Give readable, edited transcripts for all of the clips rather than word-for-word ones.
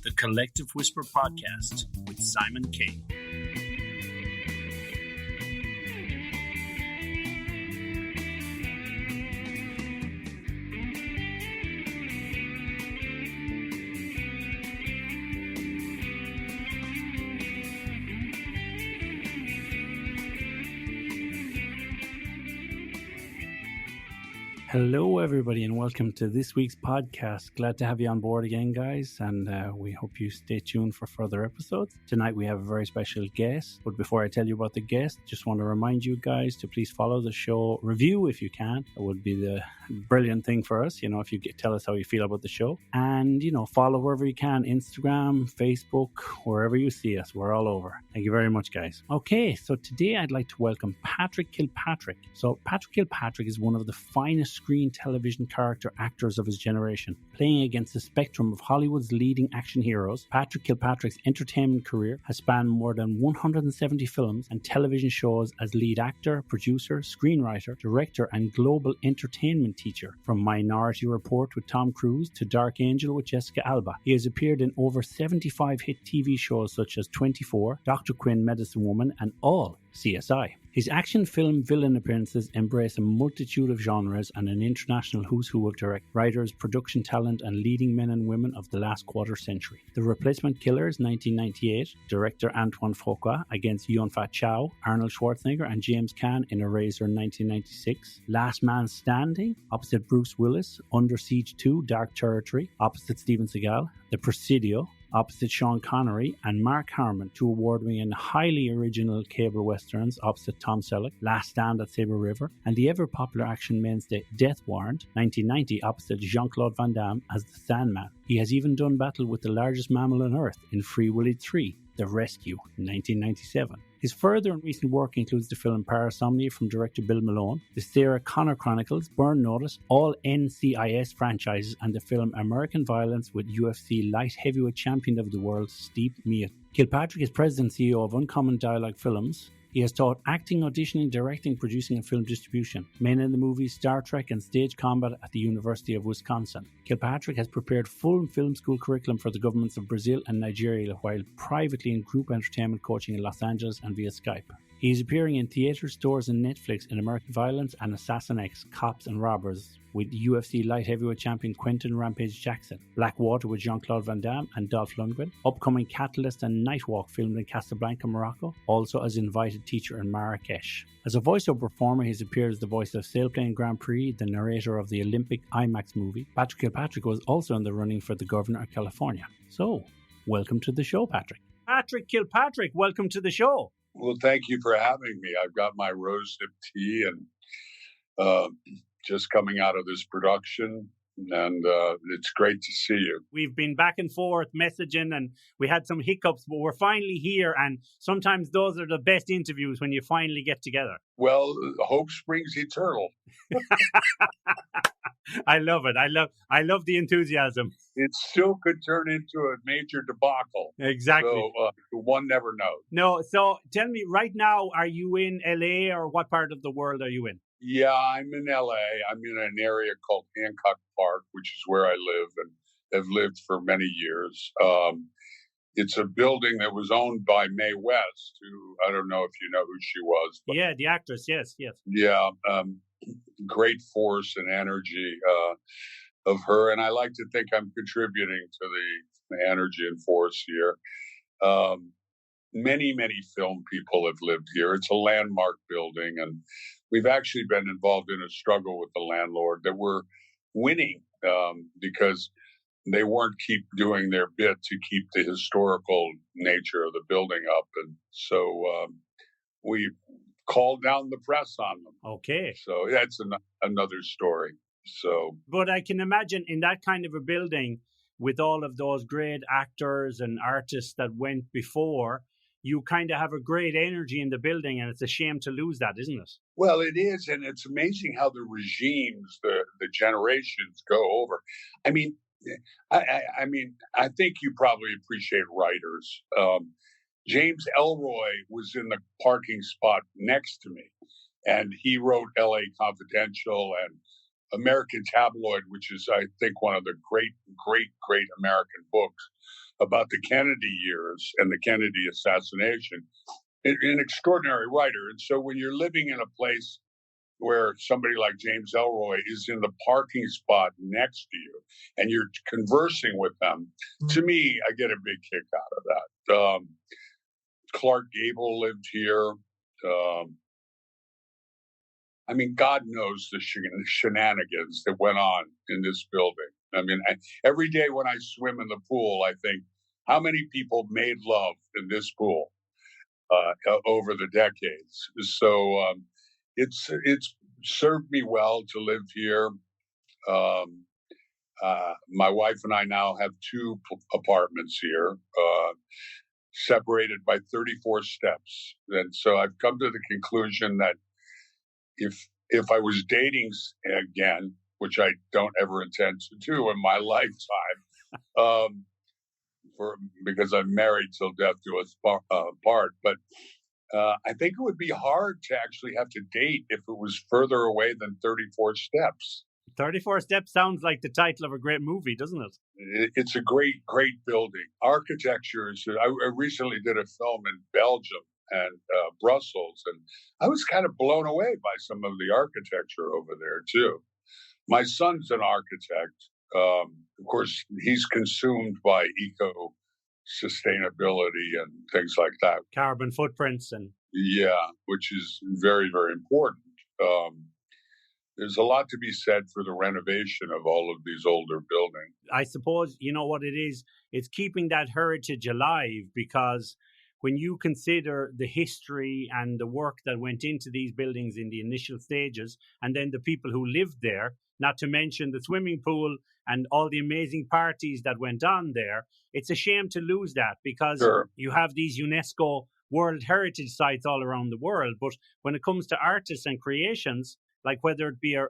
The Collective Whisper Podcast with Simon K. Hello, everybody, and welcome to this week's podcast. Glad to have you on board again, guys, and we hope you stay tuned for further episodes. Tonight, we have a very special guest, but before I tell you about the guest, just want to remind you guys to please follow the show, review if you can. It would be the brilliant thing for us, if you tell us how you feel about the show, and, follow wherever you can, Instagram, Facebook, wherever you see us. We're all over. Thank you very much, guys. Okay, so today I'd like to welcome Patrick Kilpatrick. So Patrick Kilpatrick is one of the finest screen television character actors of his generation. Playing against the spectrum of Hollywood's leading action heroes, Patrick Kilpatrick's entertainment career has spanned more than 170 films and television shows as lead actor, producer, screenwriter, director, and global entertainment teacher. From Minority Report with Tom Cruise to Dark Angel with Jessica Alba, he has appeared in over 75 hit TV shows such as 24, Dr. Quinn, Medicine Woman, and all CSI. His action film villain appearances embrace a multitude of genres and an international who's who of direct writers, production talent, and leading men and women of the last quarter century. The Replacement Killers, 1998, director Antoine Fuqua against Yun-Fat Chow, Arnold Schwarzenegger, and James Caan in Eraser, 1996. Last Man Standing, opposite Bruce Willis, Under Siege 2, Dark Territory, opposite Steven Segal, The Presidio, opposite Sean Connery, and Mark Harmon, two award-winning and highly original cable westerns opposite Tom Selleck, Last Stand at Saber River, and the ever-popular action mainstay Death Warrant, 1990, opposite Jean-Claude Van Damme as the Sandman. He has even done battle with the largest mammal on Earth in Free Willy 3, The Rescue, 1997. His further and recent work includes the film Parasomnia from director Bill Malone, the Sarah Connor Chronicles, Burn Notice, all NCIS franchises, and the film American Violence with UFC light heavyweight champion of the world, Steve Meat. Kilpatrick is president and CEO of Uncommon Dialogue Films. He has taught acting, auditioning, directing, producing, and film distribution, men in the movies, Star Trek, and stage combat at the University of Wisconsin. Kilpatrick has prepared full film school curriculum for the governments of Brazil and Nigeria while privately in group entertainment coaching in Los Angeles and via Skype. He is appearing in theaters, stores, and Netflix in American Violence and Assassin X, Cops and Robbers with UFC light heavyweight champion Quentin Rampage Jackson, Blackwater with Jean-Claude Van Damme and Dolph Lundgren, upcoming Catalyst and Nightwalk filmed in Casablanca, Morocco, also as invited teacher in Marrakesh. As a voiceover performer, he has appeared as the voice of Sailplane Grand Prix, the narrator of the Olympic IMAX movie. Patrick Kilpatrick was also in the running for the governor of California. So, welcome to the show, Patrick. Patrick Kilpatrick, welcome to the show. Well, thank you for having me. I've got my rose-dipped tea and just coming out of this production, and it's great to see you. We've been back and forth messaging, and we had some hiccups, but we're finally here, and sometimes those are the best interviews when you finally get together. Well, hope springs eternal. I love it. I love the enthusiasm. It still could turn into a major debacle. Exactly. So one never knows. No, so tell me, right now, are you in LA or what part of the world are you in? Yeah, I'm in LA. I'm in an area called Hancock Park, which is where I live and have lived for many years. It's a building that was owned by Mae West, who, I don't know if you know who she was. But yeah, the actress, yes. Yeah, great force and energy of her. And I like to think I'm contributing to the energy and force here. Many film people have lived here. It's a landmark building. And we've actually been involved in a struggle with the landlord that we're winning because they weren't keep doing their bit to keep the historical nature of the building up. And so we called down the press on them. Okay. So that's another story. So, but I can imagine in that kind of a building with all of those great actors and artists that went before, you kind of have a great energy in the building, and it's a shame to lose that, isn't it? Well, it is, and it's amazing how the regimes, the generations go over. I mean, I think you probably appreciate writers. James Ellroy was in the parking spot next to me, and he wrote L.A. Confidential and American Tabloid, which is, I think, one of the great American books about the Kennedy years and the Kennedy assassination. An extraordinary writer. And so when you're living in a place where somebody like James Ellroy is in the parking spot next to you and you're conversing with them, to me, I get a big kick out of that. Clark Gable lived here. I mean, God knows the shenanigans that went on in this building. I mean, every day when I swim in the pool, I think, how many people made love in this pool over the decades? So it's served me well to live here. My wife and I now have 2 apartments here, separated by 34 steps. And so I've come to the conclusion that if I was dating again, which I don't ever intend to do in my lifetime, because I'm married till death do us part. But I think it would be hard to actually have to date if it was further away than 34 steps. 34 Steps sounds like the title of a great movie, doesn't it? It's a great building. Architecture is. I recently did a film in Belgium and Brussels, and I was kind of blown away by some of the architecture over there too. My son's an architect. Of course, he's consumed by sustainability and things like that. Carbon footprints and... Yeah, which is very, very important. There's a lot to be said for the renovation of all of these older buildings. I suppose, you know what it is? It's keeping that heritage alive, because when you consider the history and the work that went into these buildings in the initial stages, and then the people who lived there, not to mention the swimming pool and all the amazing parties that went on there, it's a shame to lose that, because Sure. You have these UNESCO World Heritage sites all around the world. But when it comes to artists and creations, like whether it be a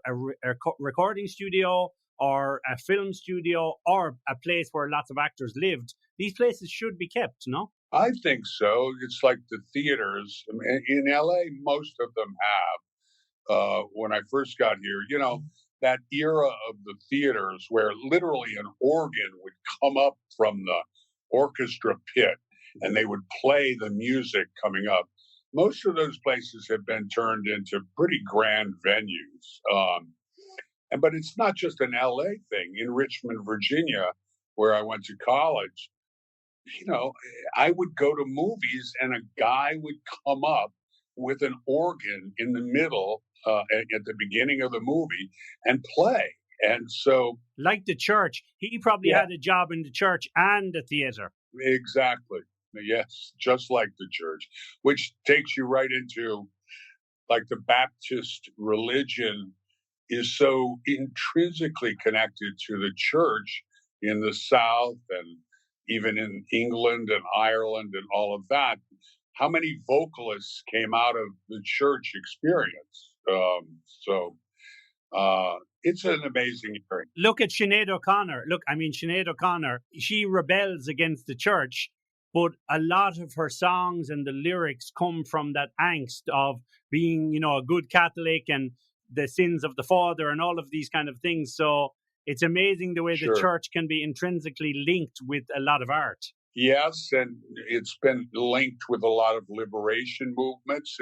recording studio or a film studio or a place where lots of actors lived, these places should be kept, no? I think so. It's like the theaters. I mean, in LA, most of them have. When I first got here, that era of the theaters where literally an organ would come up from the orchestra pit and they would play the music coming up. Most of those places have been turned into pretty grand venues. But it's not just an LA thing. In Richmond, Virginia, where I went to college, I would go to movies and a guy would come up with an organ in the middle at the beginning of the movie and play. And so... Like the church. He probably had a job in the church and the theater. Exactly. Yes, just like the church, which takes you right into, like, the Baptist religion is so intrinsically connected to the church in the South and even in England and Ireland and all of that. How many vocalists came out of the church experience? It's an amazing area. Look at Sinead O'Connor. Sinead O'Connor, she rebels against the church, but a lot of her songs and the lyrics come from that angst of being, a good Catholic and the sins of the father and all of these kind of things. So it's amazing the way the church can be intrinsically linked with a lot of art. Yes, and it's been linked with a lot of liberation movements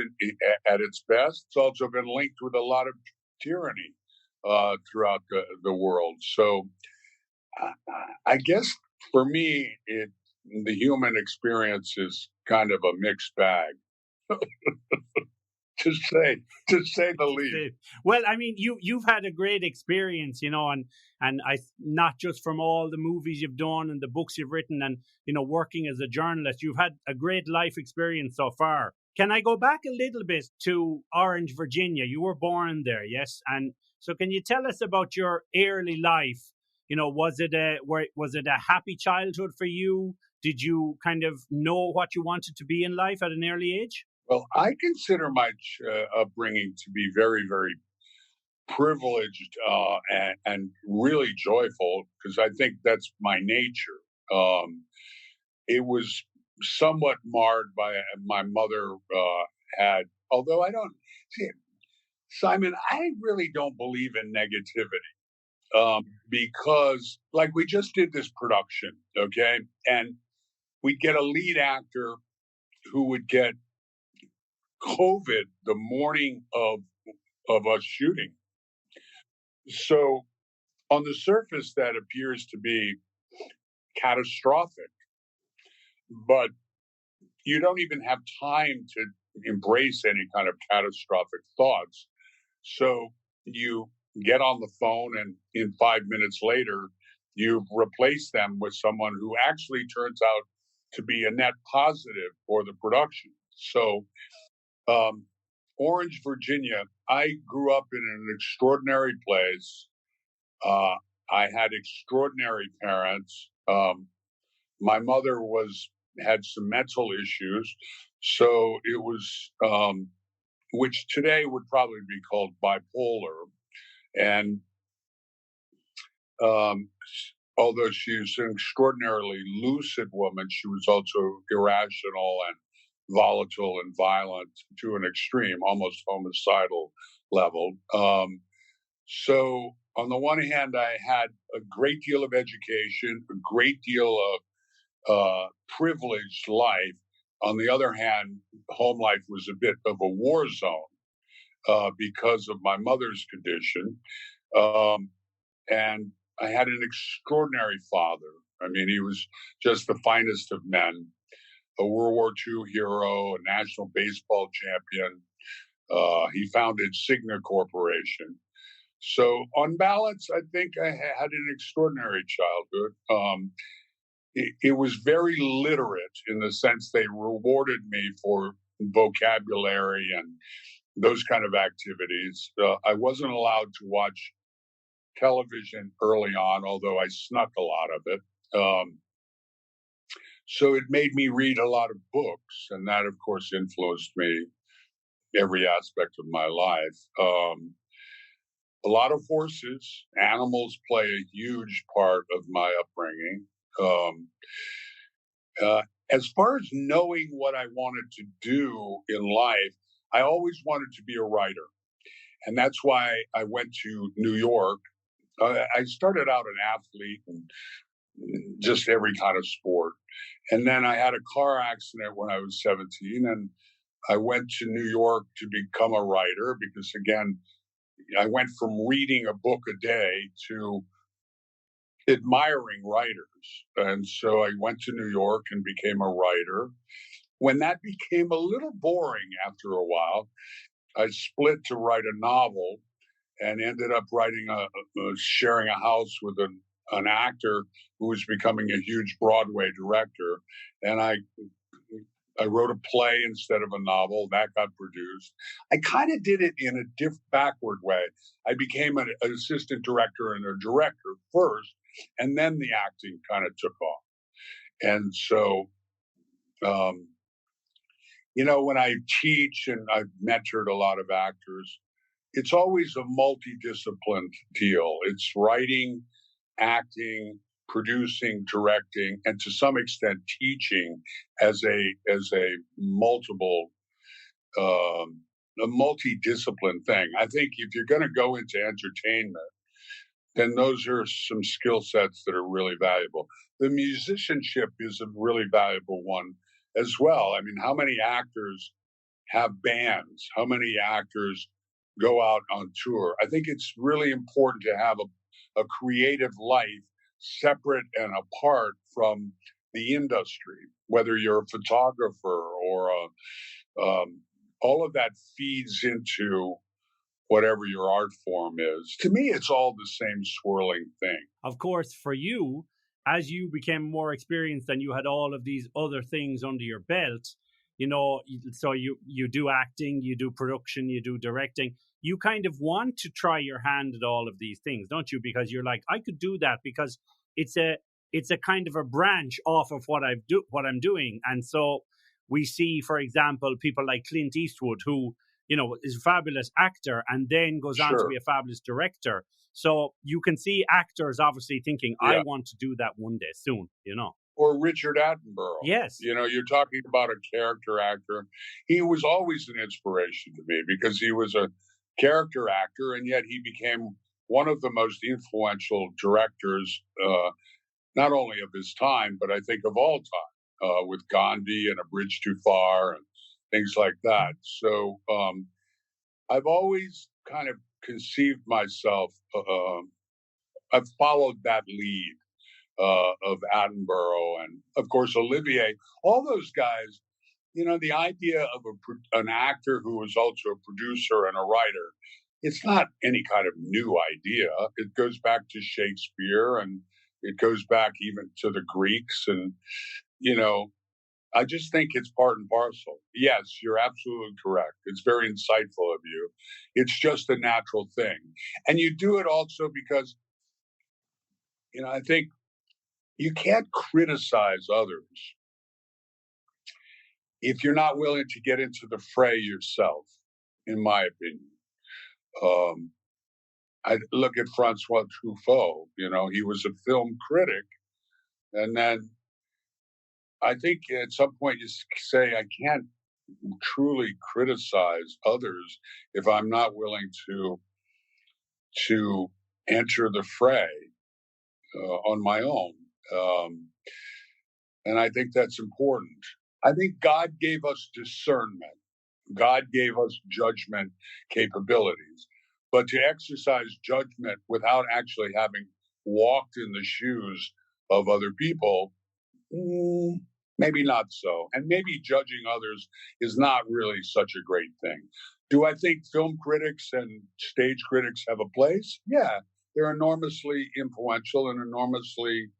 at its best. It's also been linked with a lot of tyranny throughout the world. So I guess for me, the human experience is kind of a mixed bag, to say the least. Well, I mean, you've had a great experience, and I, not just from all the movies you've done and the books you've written and, working as a journalist, you've had a great life experience so far. Can I go back a little bit to Orange, Virginia? You were born there, yes? And so can you tell us about your early life? Was it a happy childhood for you? Did you kind of know what you wanted to be in life at an early age? Well, I consider my upbringing to be very, very privileged and really joyful, because I think that's my nature. It was somewhat marred by my mother although I don't see it. Simon, I really don't believe in negativity. because, like, we just did this production, okay? And we'd get a lead actor who would get COVID the morning of us shooting. So on the surface, that appears to be catastrophic, but you don't even have time to embrace any kind of catastrophic thoughts. So you get on the phone, and in 5 minutes later, you replace them with someone who actually turns out to be a net positive for the production. So Orange, Virginia, I grew up in an extraordinary place. I had extraordinary parents. My mother had some mental issues, so it was, which today would probably be called bipolar. And although she was an extraordinarily lucid woman, she was also irrational and volatile and violent to an extreme, almost homicidal level. So on the one hand, I had a great deal of education, a great deal of privileged life. On the other hand, home life was a bit of a war zone because of my mother's condition. And I had an extraordinary father. I mean, he was just the finest of men, a World War II hero, a national baseball champion. He founded Cigna Corporation. So on balance, I think I had an extraordinary childhood. It was very literate in the sense they rewarded me for vocabulary and those kind of activities. I wasn't allowed to watch television early on, although I snuck a lot of it. So it made me read a lot of books, and that, of course, influenced me every aspect of my life. A lot of horses, animals play a huge part of my upbringing. As far as knowing what I wanted to do in life, I always wanted to be a writer. And that's why I went to New York. I started out an athlete and just every kind of sport. And then I had a car accident when I was 17, and I went to New York to become a writer because, again, I went from reading a book a day to admiring writers. And so I went to New York and became a writer. When that became a little boring after a while, I split to write a novel and ended up sharing a house with an actor who was becoming a huge Broadway director. And I wrote a play instead of a novel. That got produced. I kind of did it in a backward way. I became an assistant director and a director first, and then the acting kind of took off. And so, when I teach and I've mentored a lot of actors, it's always a multidisciplined deal. It's writing, acting, producing, directing, and to some extent teaching as a multidisciplined thing. I think if you're going to go into entertainment, then those are some skill sets that are really valuable. The musicianship is a really valuable one as well. I mean, how many actors have bands? How many actors go out on tour? I think it's really important to have a creative life separate and apart from the industry, whether you're a photographer or all of that feeds into whatever your art form is. To me, it's all the same swirling thing. Of course, for you, as you became more experienced and you had all of these other things under your belt, so you do acting, you do production, you do directing. You kind of want to try your hand at all of these things, don't you? Because you're like, I could do that because it's a kind of a branch off of what I'm doing. And so we see, for example, people like Clint Eastwood, who, is a fabulous actor and then goes on to be a fabulous director. So you can see actors obviously thinking, I want to do that one day soon, Or Richard Attenborough. Yes. You're talking about a character actor. He was always an inspiration to me because he was a character actor, and yet he became one of the most influential directors, not only of his time, but I think of all time, with Gandhi and A Bridge Too Far and things like that. So I've always kind of conceived myself, I've followed that lead of Attenborough and, of course, Olivier, all those guys. The idea of an actor who is also a producer and a writer, it's not any kind of new idea. It goes back to Shakespeare, and it goes back even to the Greeks. And, I just think it's part and parcel. Yes, you're absolutely correct. It's very insightful of you. It's just a natural thing. And you do it also because, I think you can't criticize others if you're not willing to get into the fray yourself, in my opinion. I look at Francois Truffaut, he was a film critic. And then I think at some point you say, I can't truly criticize others if I'm not willing to enter the fray on my own. And I think that's important. I think God gave us discernment. God gave us judgment capabilities. But to exercise judgment without actually having walked in the shoes of other people, maybe not so. And maybe judging others is not really such a great thing. Do I think film critics and stage critics have a place? Yeah, they're enormously influential and enormously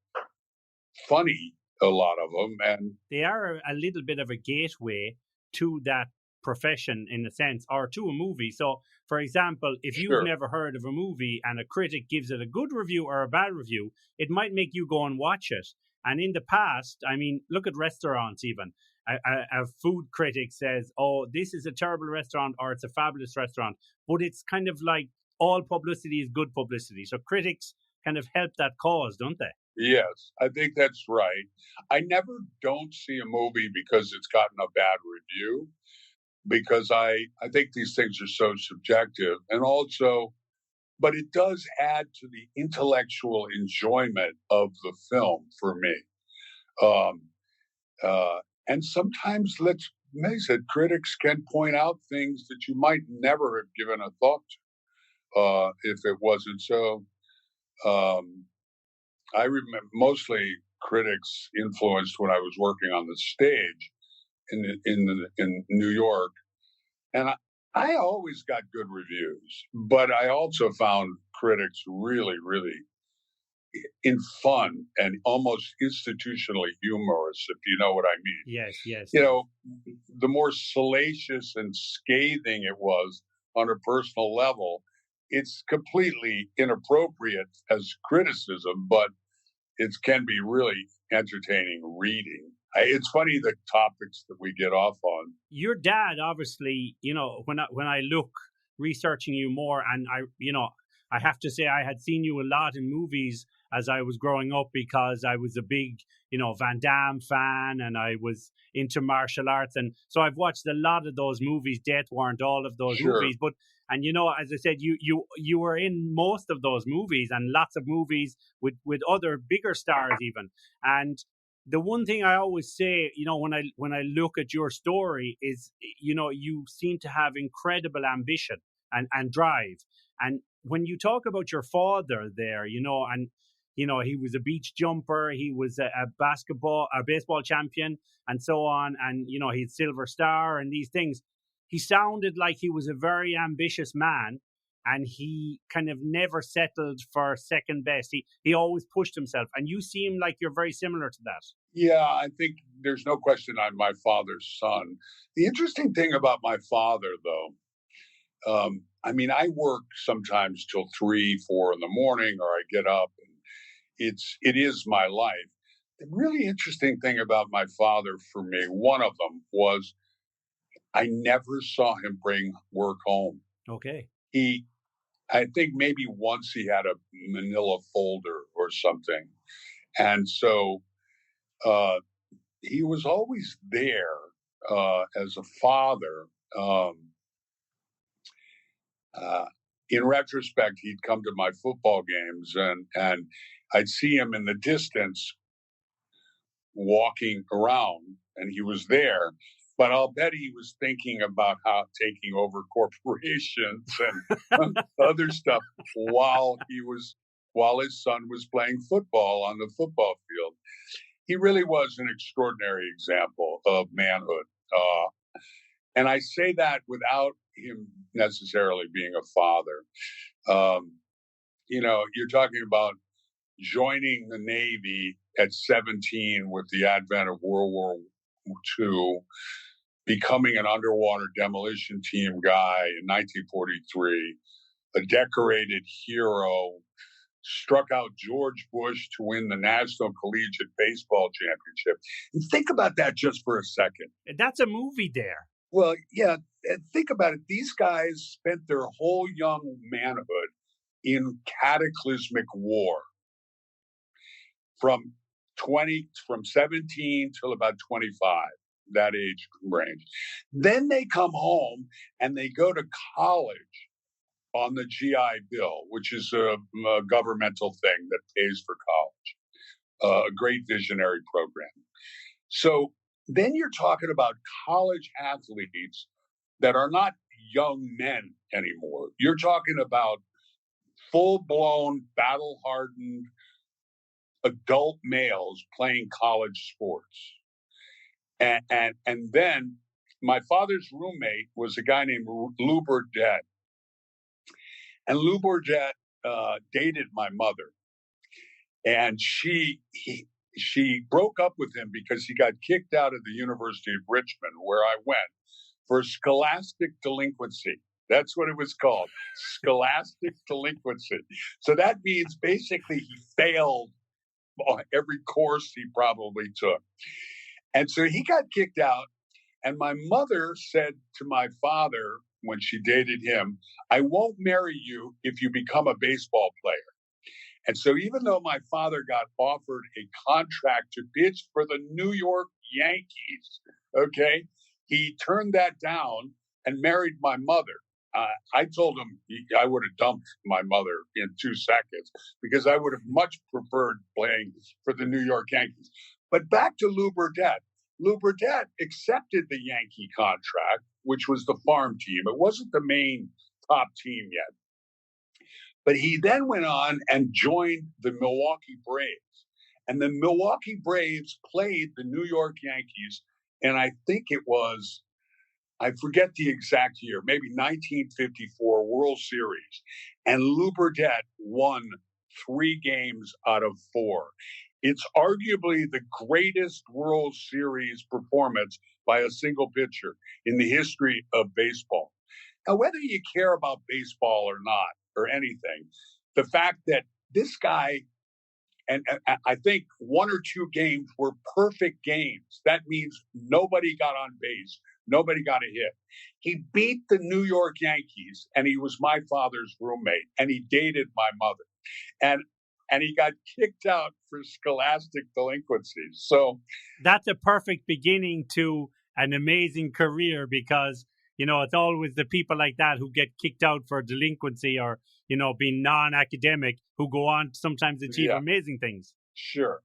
funny, a lot of them. And they are a little bit of a gateway to that profession, in a sense, or to a movie. So, for example, if you've never heard of a movie and a critic gives it a good review or a bad review, it might make you go and watch it. And in the past, I mean, look at restaurants even. A food critic says, oh, this is a terrible restaurant or it's a fabulous restaurant. But it's kind of like all publicity is good publicity. So critics kind of help that cause, don't they? Yes, I think that's right. I never don't see a movie because it's gotten a bad review, because I think these things are so subjective. And also, but it does add to the intellectual enjoyment of the film for me. And sometimes, let's face it, critics can point out things that you might never have given a thought to if it wasn't so. I remember mostly critics influenced when I was working on the stage in New York, and I always got good reviews, but I also found critics really, really in fun and almost institutionally humorous, if you know what I mean. Yes. The more salacious and scathing it was on a personal level, it's completely inappropriate as criticism, but it can be really entertaining reading. It's funny the topics that we get off on. Your dad, obviously, when I look researching you more, and I have to say I had seen you a lot in movies as I was growing up, because I was a big, Van Damme fan, and I was into martial arts. And so I've watched a lot of those movies, Death Warrant, all of those movies. But, and as I said, you were in most of those movies, and lots of movies with other bigger stars even. And the one thing I always say, when I look at your story is, you seem to have incredible ambition and drive. And when you talk about your father there, and he was a beach jumper, he was a baseball champion, and so on, and he had Silver Star and these things. He sounded like he was a very ambitious man, and he kind of never settled for second best. He always pushed himself, and you seem like you're very similar to that. Yeah, I think there's no question I'm my father's son. The interesting thing about my father, though, I work sometimes till 3, 4 in the morning, or I get up, and it is my life. The really interesting thing about my father for me, one of them, was I never saw him bring work home. Okay. I think maybe once he had a manila folder or something. And so he was always there as a father. in retrospect, he'd come to my football games, and I'd see him in the distance walking around, and he was there. But I'll bet he was thinking about how taking over corporations and other stuff while his son was playing football on the football field. He really was an extraordinary example of manhood. And I say that without him necessarily being a father. You're talking about joining the Navy at 17 with the advent of World War II, becoming an underwater demolition team guy in 1943, a decorated hero, struck out George Bush to win the National Collegiate Baseball Championship. And think about that just for a second. That's a movie there. Well, yeah, think about it. These guys spent their whole young manhood in cataclysmic war from 17 till about 25, that age range. Then they come home and they go to college on the GI Bill, which is a governmental thing that pays for college, a great visionary program. So then you're talking about college athletes that are not young men anymore. You're talking about full-blown, battle-hardened adult males playing college sports. And then my father's roommate was a guy named Lou Burdett. And Lou Burdett dated my mother. And she broke up with him because he got kicked out of the University of Richmond, where I went, for scholastic delinquency. That's what it was called, scholastic delinquency. So that means basically he failed every course he probably took. And so he got kicked out. And my mother said to my father when she dated him, "I won't marry you if you become a baseball player." And so even though my father got offered a contract to pitch for the New York Yankees, okay, he turned that down and married my mother. I told him I would have dumped my mother in 2 seconds because I would have much preferred playing for the New York Yankees. But back to Lou Burdett. Lou Burdett accepted the Yankee contract, which was the farm team. It wasn't the main top team yet. But he then went on and joined the Milwaukee Braves. And the Milwaukee Braves played the New York Yankees, and I think it was, I forget the exact year, maybe 1954 World Series. And Lou Burdett won 3 games out of 4. It's arguably the greatest World Series performance by a single pitcher in the history of baseball. Now, whether you care about baseball or not, or anything, the fact that this guy, and I think 1 or 2 games were perfect games. That means nobody got on base. Nobody got a hit. He beat the New York Yankees, and he was my father's roommate, and he dated my mother. And he got kicked out for scholastic delinquencies. So that's a perfect beginning to an amazing career because, it's always the people like that who get kicked out for delinquency or, being non-academic who go on to sometimes achieve amazing things. Sure.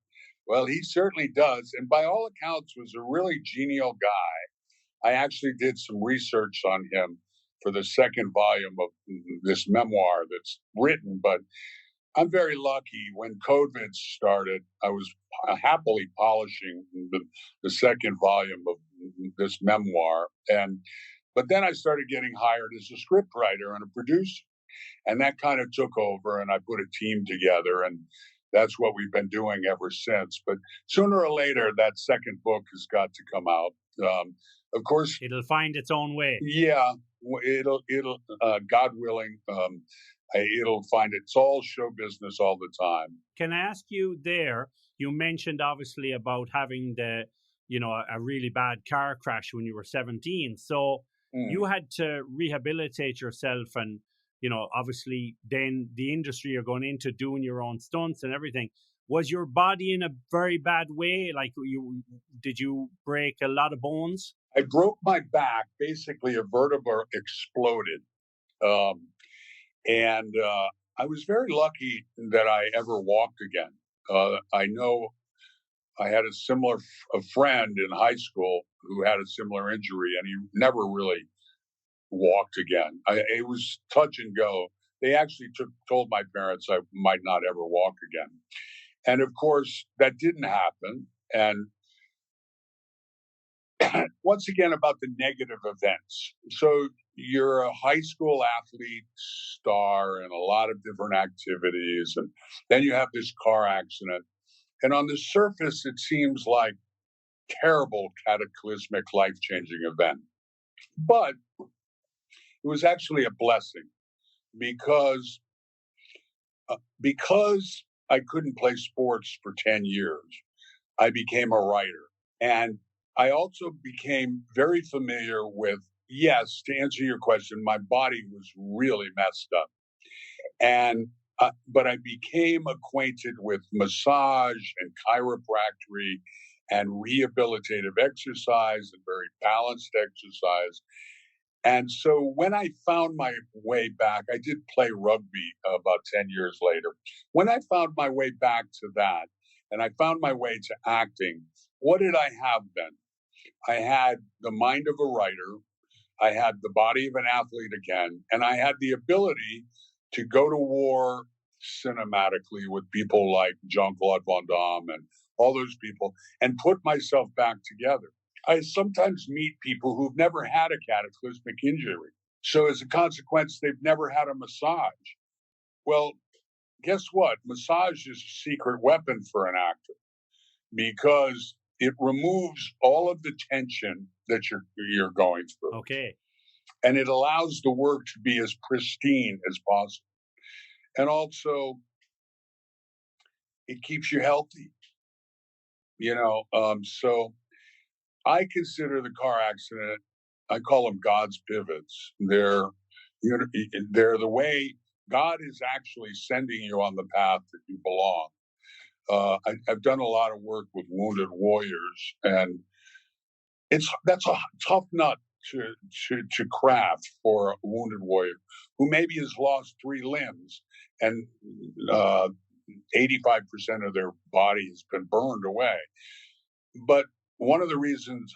Well, he certainly does. And by all accounts was a really genial guy. I actually did some research on him for the second volume of this memoir that's written, but I'm very lucky. When COVID started, I was happily polishing the second volume of this memoir. But then I started getting hired as a scriptwriter and a producer. And that kind of took over, and I put a team together, and that's what we've been doing ever since. But sooner or later, that second book has got to come out. Of course, it'll find its own way. Yeah, it'll God willing, it'll find it's all show business all the time. Can I ask you there? You mentioned obviously about having a really bad car crash when you were 17. So you had to rehabilitate yourself, and obviously then the industry you're going into, doing your own stunts and everything. Was your body in a very bad way? Like, did you break a lot of bones? I broke my back. Basically, a vertebra exploded. And I was very lucky that I ever walked again. I know I had a friend in high school who had a similar injury, and he never really walked again. It was touch and go. They actually told my parents I might not ever walk again. And of course, that didn't happen. And once again, about the negative events. So you're a high school athlete star in a lot of different activities. And then you have this car accident. And on the surface, it seems like terrible, cataclysmic, life-changing event. But it was actually a blessing because I couldn't play sports for 10 years. I became a writer. And I also became very familiar with, yes, to answer your question, my body was really messed up. And but I became acquainted with massage and chiropractic and rehabilitative exercise and very balanced exercise. And so when I found my way back, I did play rugby about 10 years later. When I found my way back to that, and I found my way to acting, what did I have then? I had the mind of a writer. I had the body of an athlete again, and I had the ability to go to war cinematically with people like Jean-Claude Van Damme and all those people and put myself back together. I sometimes meet people who've never had a cataclysmic injury. So as a consequence, they've never had a massage. Well, guess what? Massage is a secret weapon for an actor because it removes all of the tension that you're going through. Okay. And it allows the work to be as pristine as possible. And also, it keeps you healthy. So I consider the car accident, I call them God's pivots. They're the way God is actually sending you on the path that you belong. I've done a lot of work with wounded warriors, and that's a tough nut to craft for a wounded warrior who maybe has lost 3 limbs and 85% of their body has been burned away. But one of the reasons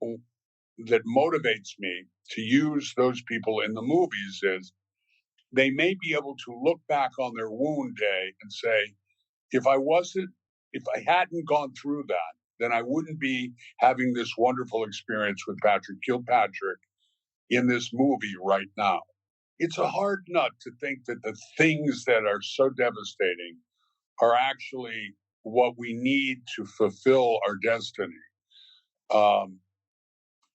that motivates me to use those people in the movies is they may be able to look back on their wound day and say, if I hadn't gone through that, then I wouldn't be having this wonderful experience with Patrick Kilpatrick in this movie right now. It's a hard nut to think that the things that are so devastating are actually what we need to fulfill our destiny. And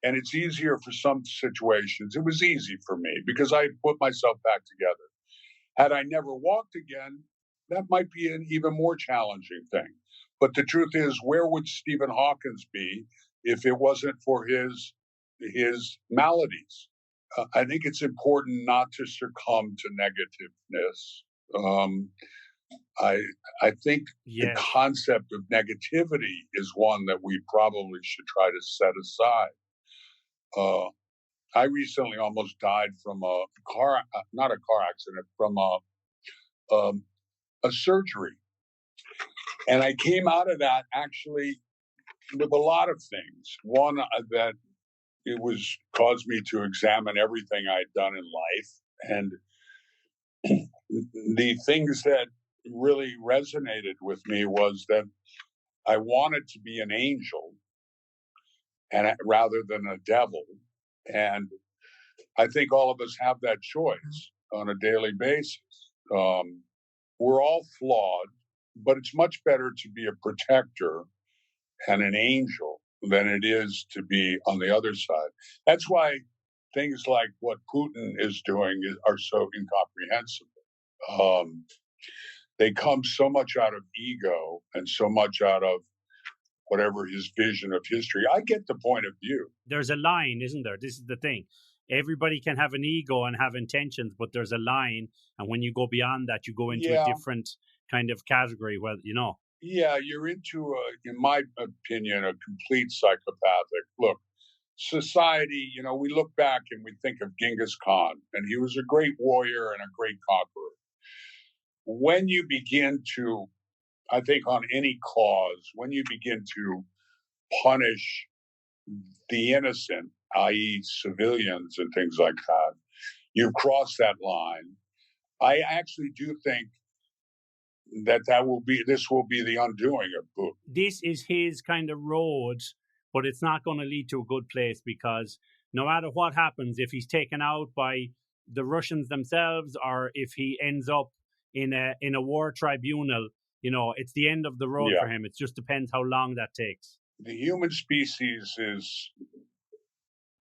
it's easier for some situations. It was easy for me because I put myself back together. Had I never walked again, that might be an even more challenging thing. But the truth is, where would Stephen Hawkins be if it wasn't for his maladies? I think it's important not to succumb to negativeness. I think the concept of negativity is one that we probably should try to set aside. I recently almost died from not a car accident, from a surgery. And I came out of that actually with a lot of things. One, that it caused me to examine everything I'd done in life. And the things that really resonated with me was that I wanted to be an angel rather than a devil. And I think all of us have that choice on a daily basis. We're all flawed, but it's much better to be a protector and an angel than it is to be on the other side. That's why things like what Putin is doing are so incomprehensible. They come so much out of ego and so much out of whatever his vision of history. I get the point of view. There's a line, isn't there? This is the thing. Everybody can have an ego and have intentions, but there's a line. And when you go beyond that, you go into a different kind of category where, Yeah, you're into, in my opinion, a complete psychopathic. Look, society, we look back and we think of Genghis Khan, and he was a great warrior and a great conqueror. When you begin to, I think on any cause, when you begin to punish the innocent, i.e. civilians and things like that, you cross that line. I actually do think this will be the undoing of Putin. This is his kind of road, but it's not going to lead to a good place, because no matter what happens, if he's taken out by the Russians themselves, or if he ends up in a war tribunal, it's the end of the road for him. It just depends how long that takes. The human species is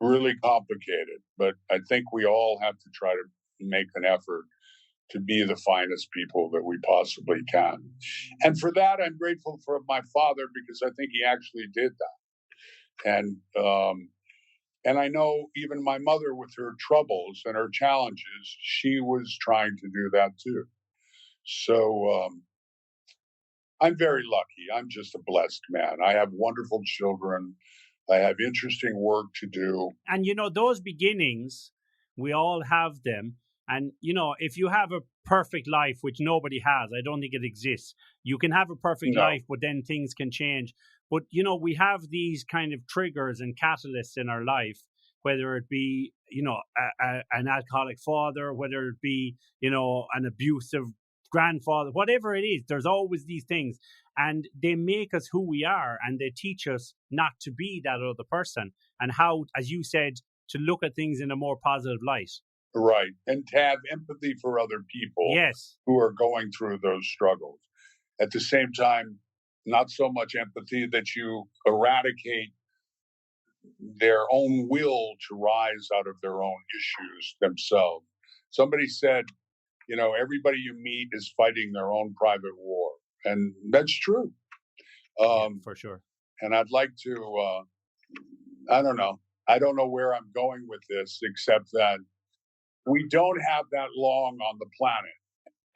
really complicated, but I think we all have to try to make an effort to be the finest people that we possibly can. And for that, I'm grateful for my father, because I think he actually did that. And I know even my mother, with her troubles and her challenges, she was trying to do that too. So I'm very lucky. I'm just a blessed man. I have wonderful children. I have interesting work to do. And, those beginnings, we all have them. And, if you have a perfect life, which nobody has, I don't think it exists. You can have a perfect life, but then things can change. But, we have these kind of triggers and catalysts in our life, whether it be, an alcoholic father, whether it be, an abusive grandfather, whatever it is, there's always these things. And they make us who we are, and they teach us not to be that other person, and how, as you said, to look at things in a more positive light. Right. And to have empathy for other people who are going through those struggles. At the same time, not so much empathy that you eradicate their own will to rise out of their own issues themselves. Somebody said, everybody you meet is fighting their own private war. And that's true. For sure. And I'd like to, I don't know where I'm going with this, except that we don't have that long on the planet.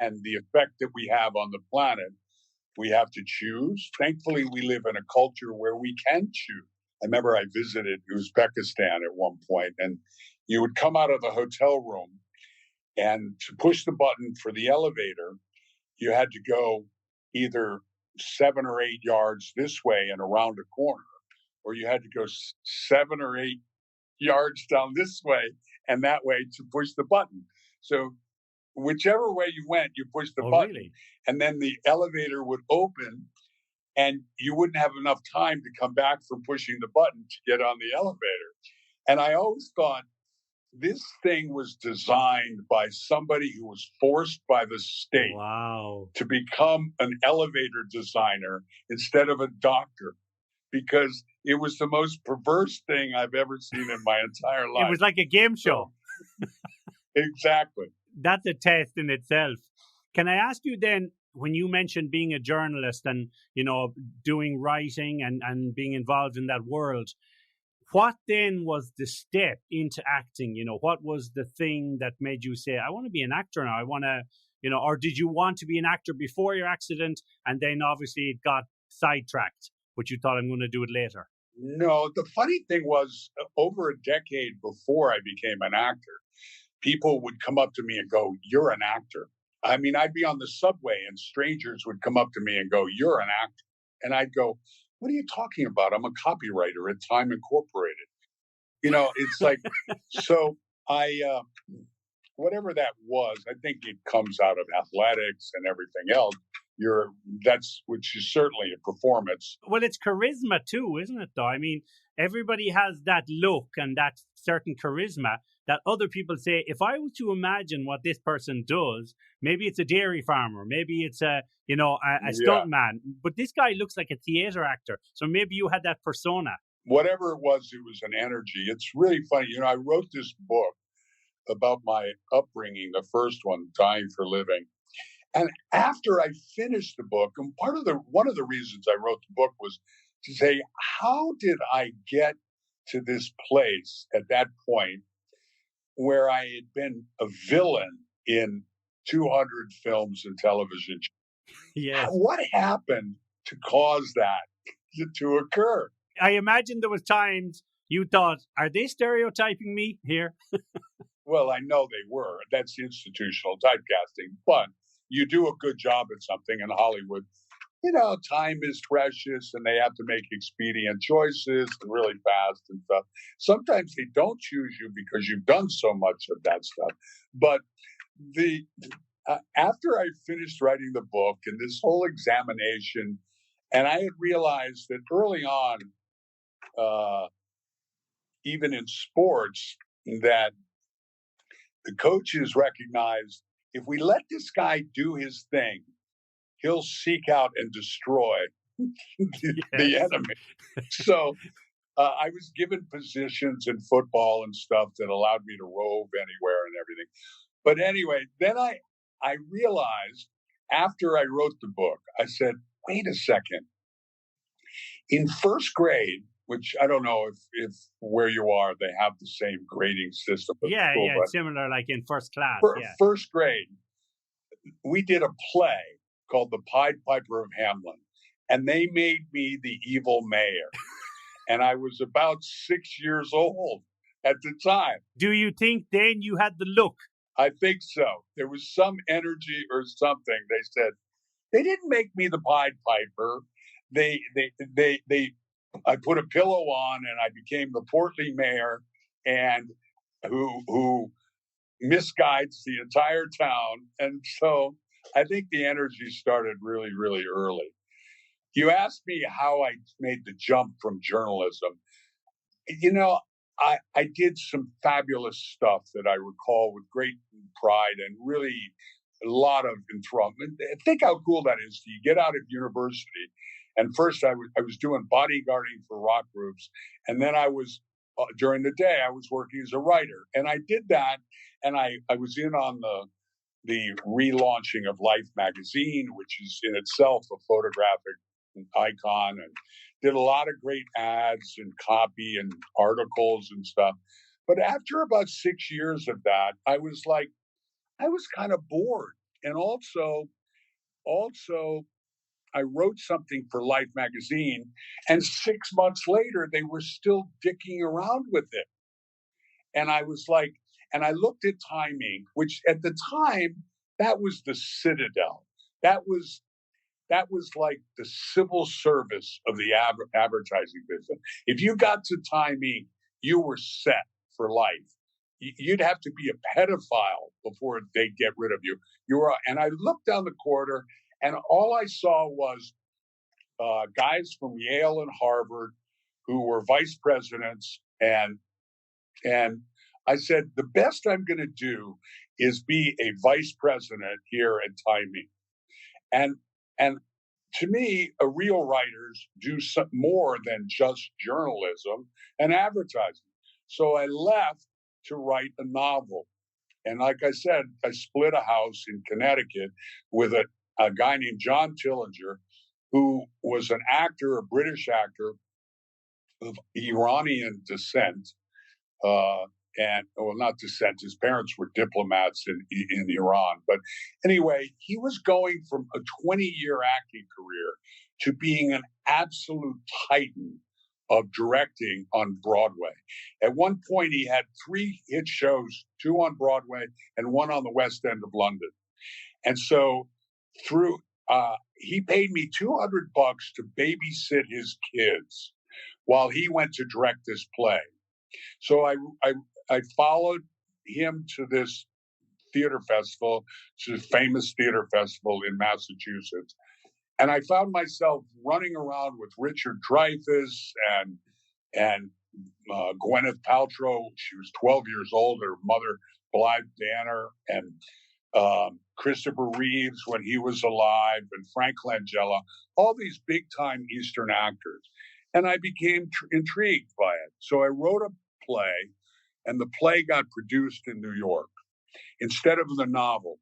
And the effect that we have on the planet, we have to choose. Thankfully, we live in a culture where we can choose. I remember I visited Uzbekistan at one point, and you would come out of the hotel room, and to push the button for the elevator, you had to go either 7 or 8 yards this way and around a corner, or you had to go 7 or 8 yards down this way and that way to push the button. So whichever way you went, you pushed the button. Really? And then the elevator would open, and you wouldn't have enough time to come back from pushing the button to get on the elevator. And I always thought, this thing was designed by somebody who was forced by the state to become an elevator designer instead of a doctor, because it was the most perverse thing I've ever seen in my entire life. It was like a game show. Exactly. That's a test in itself. Can I ask you then, when you mentioned being a journalist and, doing writing and being involved in that world, what then was the step into acting? What was the thing that made you say, I want to be an actor now? I want to, or did you want to be an actor before your accident, and then obviously it got sidetracked, but you thought, I'm going to do it later? No, the funny thing was, over a decade before I became an actor, people would come up to me and go, you're an actor. I mean, I'd be on the subway and strangers would come up to me and go, you're an actor. And I'd go, what are you talking about? I'm a copywriter at Time Incorporated. It's like, so whatever that was, I think it comes out of athletics and everything else. Which is certainly a performance. Well, it's charisma too, isn't it, though? I mean, everybody has that look and that certain charisma that other people say, if I was to imagine what this person does, maybe it's a dairy farmer, maybe it's a stuntman, but this guy looks like a theater actor. So maybe you had that persona. Whatever it was an energy. It's really funny. I wrote this book about my upbringing, the first one, Dying for Living. And after I finished the book, and one of the reasons I wrote the book was to say, how did I get to this place at that point where I had been a villain in 200 films and television? Yes. What happened to cause that to occur? I imagine there was times You thought, are they stereotyping me here? Well, I know they were. That's institutional typecasting. But you do a good job at something in Hollywood. You know, time is precious and they have to make expedient choices and really fast and stuff. Sometimes they don't choose you because you've done so much of that stuff. But after I finished writing the book and this whole examination, and I had realized that early on, even in sports, that the coaches recognized if we let this guy do his thing, he'll seek out and destroy the enemy. So I was given positions in football and stuff that allowed me to rove anywhere and everything. But anyway, then I realized after I wrote the book, I said, wait a second. In first grade, which I don't know if where you are, they have the same grading system. Yeah, school, yeah, similar like in first class. First grade, we did a play called The Pied Piper of Hamelin, and they made me the evil mayor. And I was about 6 years old at the time. Do you think then you had the look? I think so. There was some energy or something. They said, they didn't make me the Pied Piper. I put a pillow on and I became the portly mayor and who misguides the entire town. And so I think the energy started really, really early. You asked me how I made the jump from journalism. You know, I did some fabulous stuff that I recall with great pride and really a lot of enthrallment. Think how cool that is. You get out of university, and first I was doing bodyguarding for rock groups, and then I was during the day I was working as a writer, and I did that, and I was in on the relaunching of Life magazine, which is in itself a photographic icon, and did a lot of great ads and copy and articles and stuff. But after about 6 years of that, I was kind of bored. And also I wrote something for Life magazine, and 6 months later, they were still dicking around with it. And I was like, and I looked at timing, which at the time, that was the citadel. That was like the civil service of the advertising business. If you got to timing, you were set for life. You'd have to be a pedophile before they'd get rid of you. And I looked down the corridor, and all I saw was guys from Yale and Harvard who were vice presidents. And I said, the best I'm going to do is be a vice president here at Timing. And to me, real writers do more than just journalism and advertising. So I left to write a novel. And like I said, I split a house in Connecticut with a guy named John Tillinger, who was an actor, a British actor of Iranian descent. Not descent, his parents were diplomats in Iran. But anyway, he was going from a 20-year acting career to being an absolute titan of directing on Broadway. At one point, he had 3 hit shows, 2 on Broadway and 1 on the West End of London. And so he paid me $200 to babysit his kids while he went to direct this play. So I followed him to this theater festival, to a famous theater festival in Massachusetts. And I found myself running around with Richard Dreyfuss and Gwyneth Paltrow. She was 12 years old, her mother, Blythe Danner, and Christopher Reeves when he was alive, and Frank Langella, all these big-time Eastern actors. And I became intrigued by it. So I wrote a play, and the play got produced in New York instead of the novel.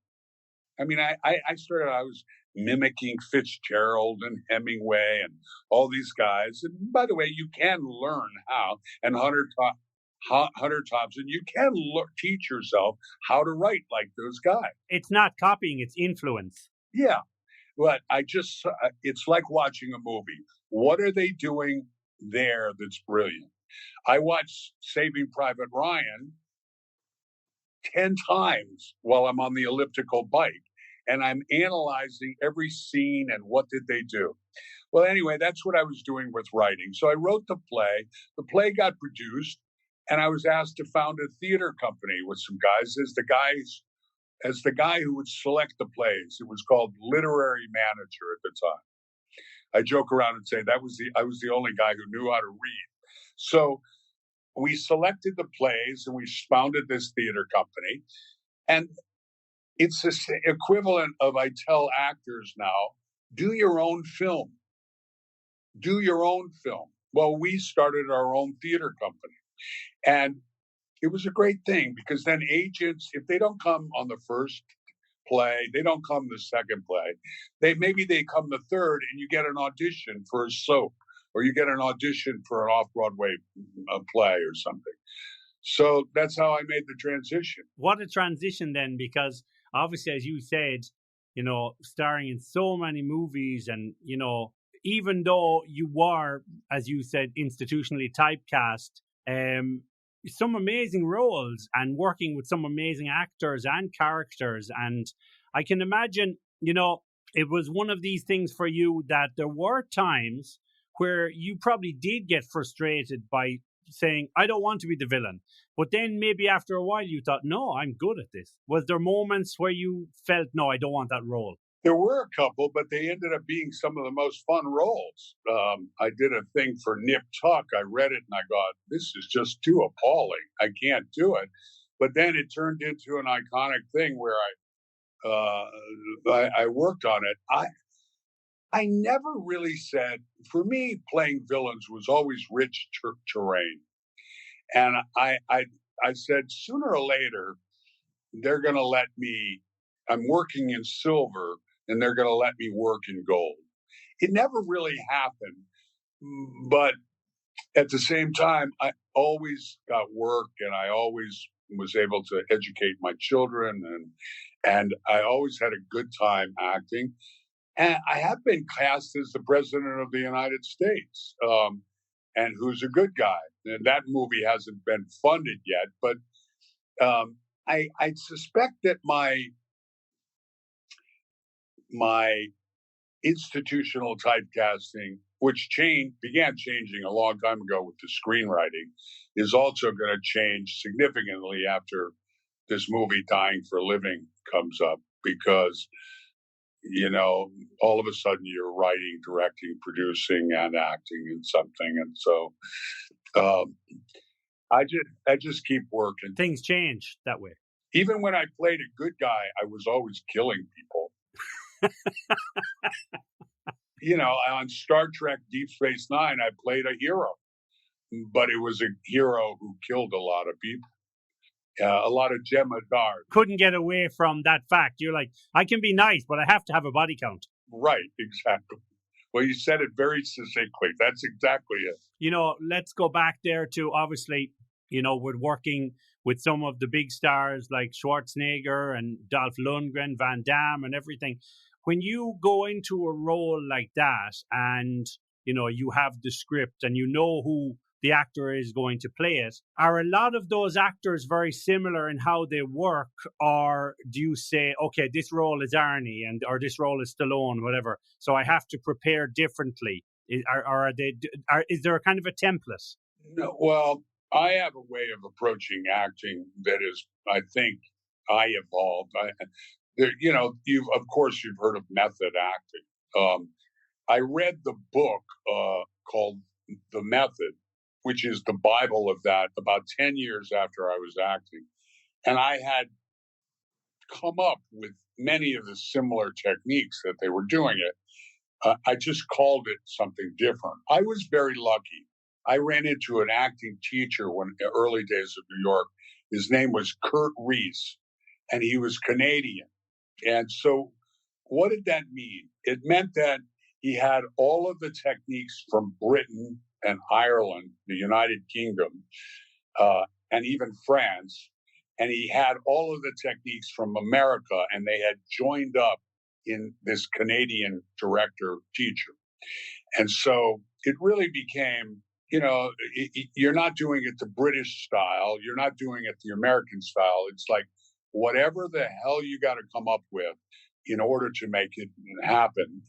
I mean, I was mimicking Fitzgerald and Hemingway and all these guys. And by the way, you can learn how, and Hunter Thompson, you can teach yourself how to write like those guys. It's not copying, it's influence. Yeah. But it's like watching a movie. What are they doing there that's brilliant. I watched Saving Private Ryan 10 times while I'm on the elliptical bike, and I'm analyzing every scene and what did they do. Well, anyway, that's what I was doing with writing. So I wrote the play. The play got produced, and I was asked to found a theater company with some guys as the guy who would select the plays. It was called literary manager at the time. I joke around and say I was the only guy who knew how to read. So we selected the plays and we founded this theater company. And it's the equivalent of, I tell actors now, do your own film. Do your own film. Well, we started our own theater company. And it was a great thing because then agents, if they don't come on the first play, they don't come the second play. Maybe they come the third, and you get an audition for a soap, or you get an audition for an off-Broadway play or something. So that's how I made the transition. What a transition then, because obviously, as you said, starring in so many movies, and even though you were, as you said, institutionally typecast, some amazing roles and working with some amazing actors and characters. And I can imagine, it was one of these things for you that there were times where you probably did get frustrated by saying, I don't want to be the villain. But then maybe after a while you thought, no, I'm good at this. Was there moments where you felt, no, I don't want that role? There were a couple, but they ended up being some of the most fun roles. I did a thing for Nip Tuck. I read it and I thought, this is just too appalling. I can't do it. But then it turned into an iconic thing where I worked on it. I never really said, for me, playing villains was always rich terrain. And I said, sooner or later, they're going to let me, I'm working in silver, and they're going to let me work in gold. It never really happened. But at the same time, I always got work, and I always was able to educate my children, and I always had a good time acting. And I have been cast as the president of the United States, and who's a good guy. And that movie hasn't been funded yet, but I suspect that my institutional typecasting, which began changing a long time ago with the screenwriting, is also going to change significantly after this movie Dying for a Living comes up, because all of a sudden you're writing, directing, producing, and acting in something. And so I just keep working. Things change that way. Even when I played a good guy, I was always killing people. On Star Trek Deep Space Nine, I played a hero, but it was a hero who killed a lot of people. A lot of jemadars. Couldn't get away from that fact. You're like, I can be nice, but I have to have a body count. Right, exactly. Well, you said it very succinctly. That's exactly it. Let's go back there to, obviously, we're working with some of the big stars like Schwarzenegger and Dolph Lundgren, Van Damme and everything. When you go into a role like that and, you have the script and you know who the actor is going to play it, are a lot of those actors very similar in how they work? Or do you say, okay, this role is Arnie or this role is Stallone, whatever, so I have to prepare differently? Is there a kind of a template? No, well, I have a way of approaching acting that is, I think, I evolved. Of course, you've heard of method acting. I read the book called The Method, which is the Bible of that, about 10 years after I was acting. And I had come up with many of the similar techniques that they were doing it. I just called it something different. I was very lucky. I ran into an acting teacher in the early days of New York. His name was Kurt Reese, and he was Canadian. And so what did that mean? It meant that he had all of the techniques from Britain and Ireland, the United Kingdom, and even France. And he had all of the techniques from America, and they had joined up in this Canadian director teacher. And so it really became you're not doing it the British style. You're not doing it the American style. It's like whatever the hell you got to come up with in order to make it happen.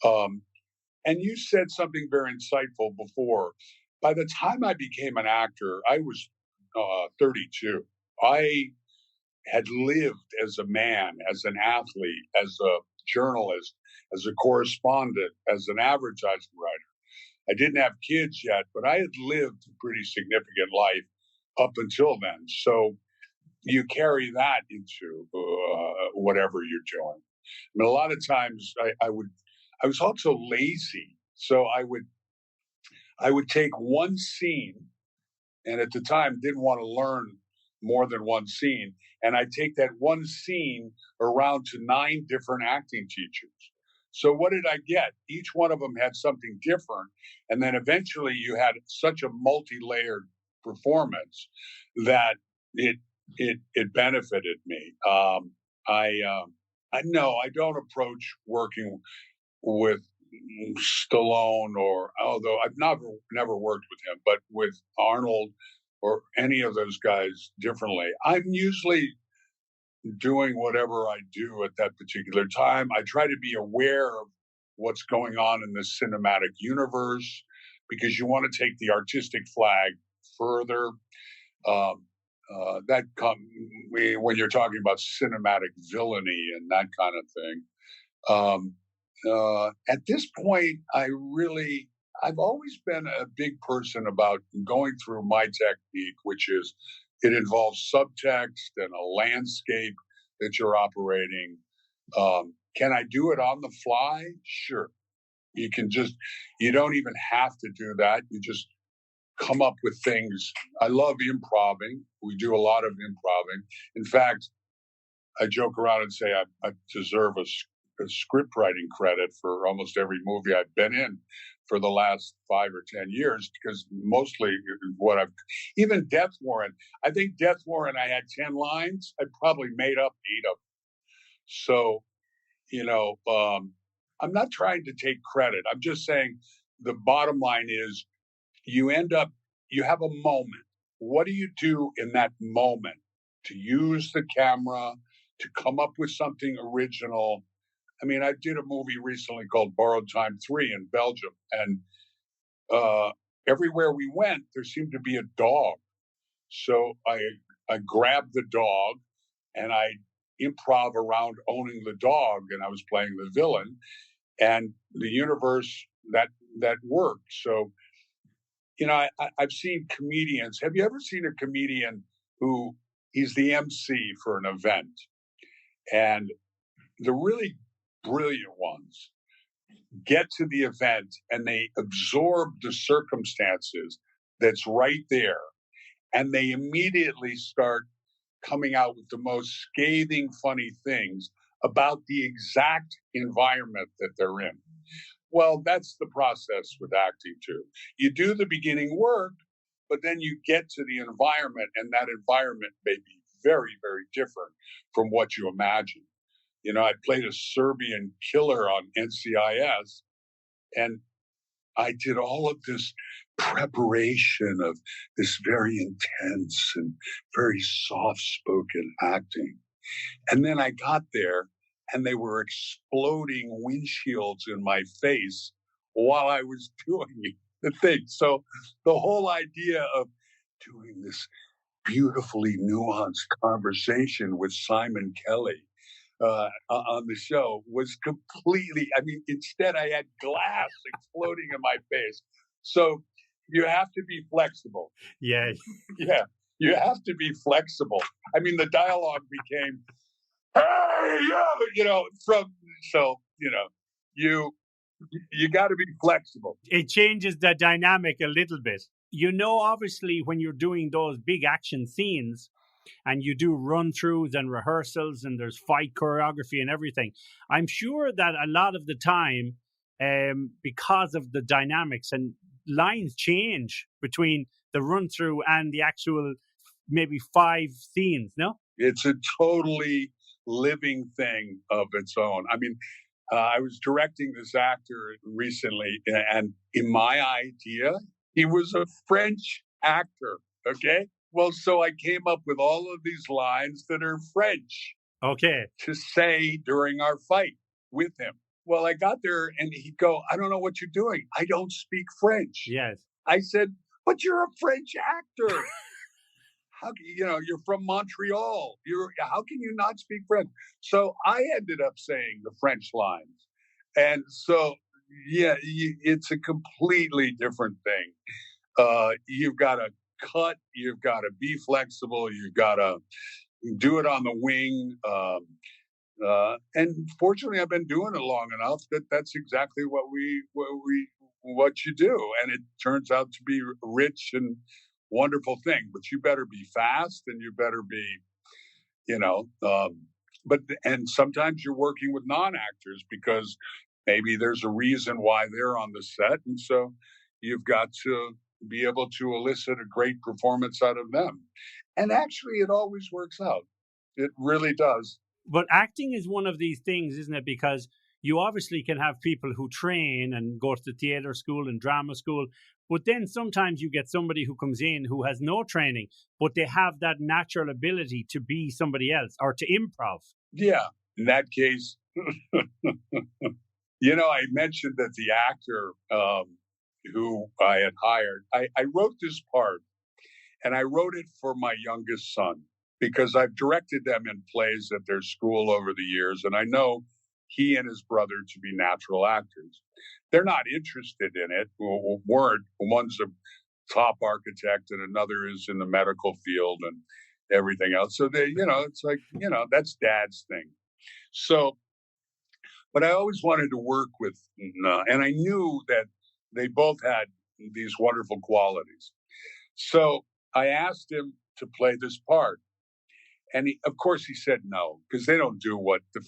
And you said something very insightful before. By the time I became an actor, I was 32. I had lived as a man, as an athlete, as a journalist, as a correspondent, as an advertising writer. I didn't have kids yet, but I had lived a pretty significant life up until then. So you carry that into whatever you're doing. I mean, a lot of times I was also lazy. So I would take one scene, and at the time didn't want to learn more than one scene. And I'd take that one scene around to 9 different acting teachers. So what did I get? Each one of them had something different. And then eventually you had such a multi-layered performance that it benefited me. I know I don't approach working with Stallone, although I've never worked with him, but with Arnold or any of those guys differently. I'm usually doing whatever I do at that particular time. I try to be aware of what's going on in the cinematic universe because you want to take the artistic flag further. When you're talking about cinematic villainy and that kind of thing. At this point, I've always been a big person about going through my technique, which is it involves subtext and a landscape that you're operating. Can I do it on the fly? Sure. You don't even have to do that. You just come up with things. I love improving. We do a lot of improving. In fact, I joke around and say I deserve a script writing credit for almost every movie I've been in for the last 5 or 10 years, because mostly even Death Warrant, I think Death Warrant, I had 10 lines. I probably made up 8 of them. So, I'm not trying to take credit. I'm just saying the bottom line is you have a moment. What do you do in that moment to use the camera, to come up with something original? I mean, I did a movie recently called Borrowed Time 3 in Belgium, and everywhere we went, there seemed to be a dog. So I grabbed the dog, and I improv around owning the dog, and I was playing the villain, and the universe that worked. So, I've seen comedians. Have you ever seen a comedian who he's the MC for an event, and the really brilliant ones get to the event and they absorb the circumstances that's right there, and they immediately start coming out with the most scathing, funny things about the exact environment that they're in. Well, that's the process with acting too. You do the beginning work, but then you get to the environment, and that environment may be very, very different from what you imagine. I played a Serbian killer on NCIS, and I did all of this preparation of this very intense and very soft-spoken acting. And then I got there, and they were exploding windshields in my face while I was doing the thing. So the whole idea of doing this beautifully nuanced conversation with Simon Kelly on the show was completely, instead I had glass exploding in my face. So you have to be flexible. Yeah. Yeah, you have to be flexible. The dialogue became, hey, yeah, you got to be flexible. It changes the dynamic a little bit. Obviously, when you're doing those big action scenes and you do run-throughs and rehearsals and there's fight choreography and everything, I'm sure that a lot of the time, because of the dynamics and lines change between the run-through and the actual maybe 5 scenes, no? It's a totally living thing of its own. I was directing this actor recently, and in my idea, He was a French actor. Okay. Well, so I came up with all of these lines that are French to say during our fight with him. Well, I got there and he'd go, I don't know what you're doing. I don't speak French. Yes. I said, but you're a French actor. How you're from Montreal. How can you not speak French? So I ended up saying the French lines. And so, yeah, it's a completely different thing. You've got to cut. You've got to be flexible. You've got to do it on the wing. And fortunately, I've been doing it long enough that that's exactly what you do. And it turns out to be a rich and wonderful thing. But you better be fast and you better be, and sometimes you're working with non-actors because maybe there's a reason why they're on the set. And so you've got to be able to elicit a great performance out of them. And actually, it always works out. It really does. But acting is one of these things, isn't it? Because you obviously can have people who train and go to theater school and drama school. But then sometimes you get somebody who comes in who has no training, but they have that natural ability to be somebody else or to improv. Yeah. In that case, I mentioned that the actor who I had hired, I wrote this part and I wrote it for my youngest son because I've directed them in plays at their school over the years. And I know he and his brother to be natural actors. They're not interested in it. Weren't. One's a top architect and another is in the medical field and everything else. So they, it's like, that's dad's thing. So, but I always wanted to work with, and I knew that they both had these wonderful qualities. So I asked him to play this part. And of course he said no, because they don't do what they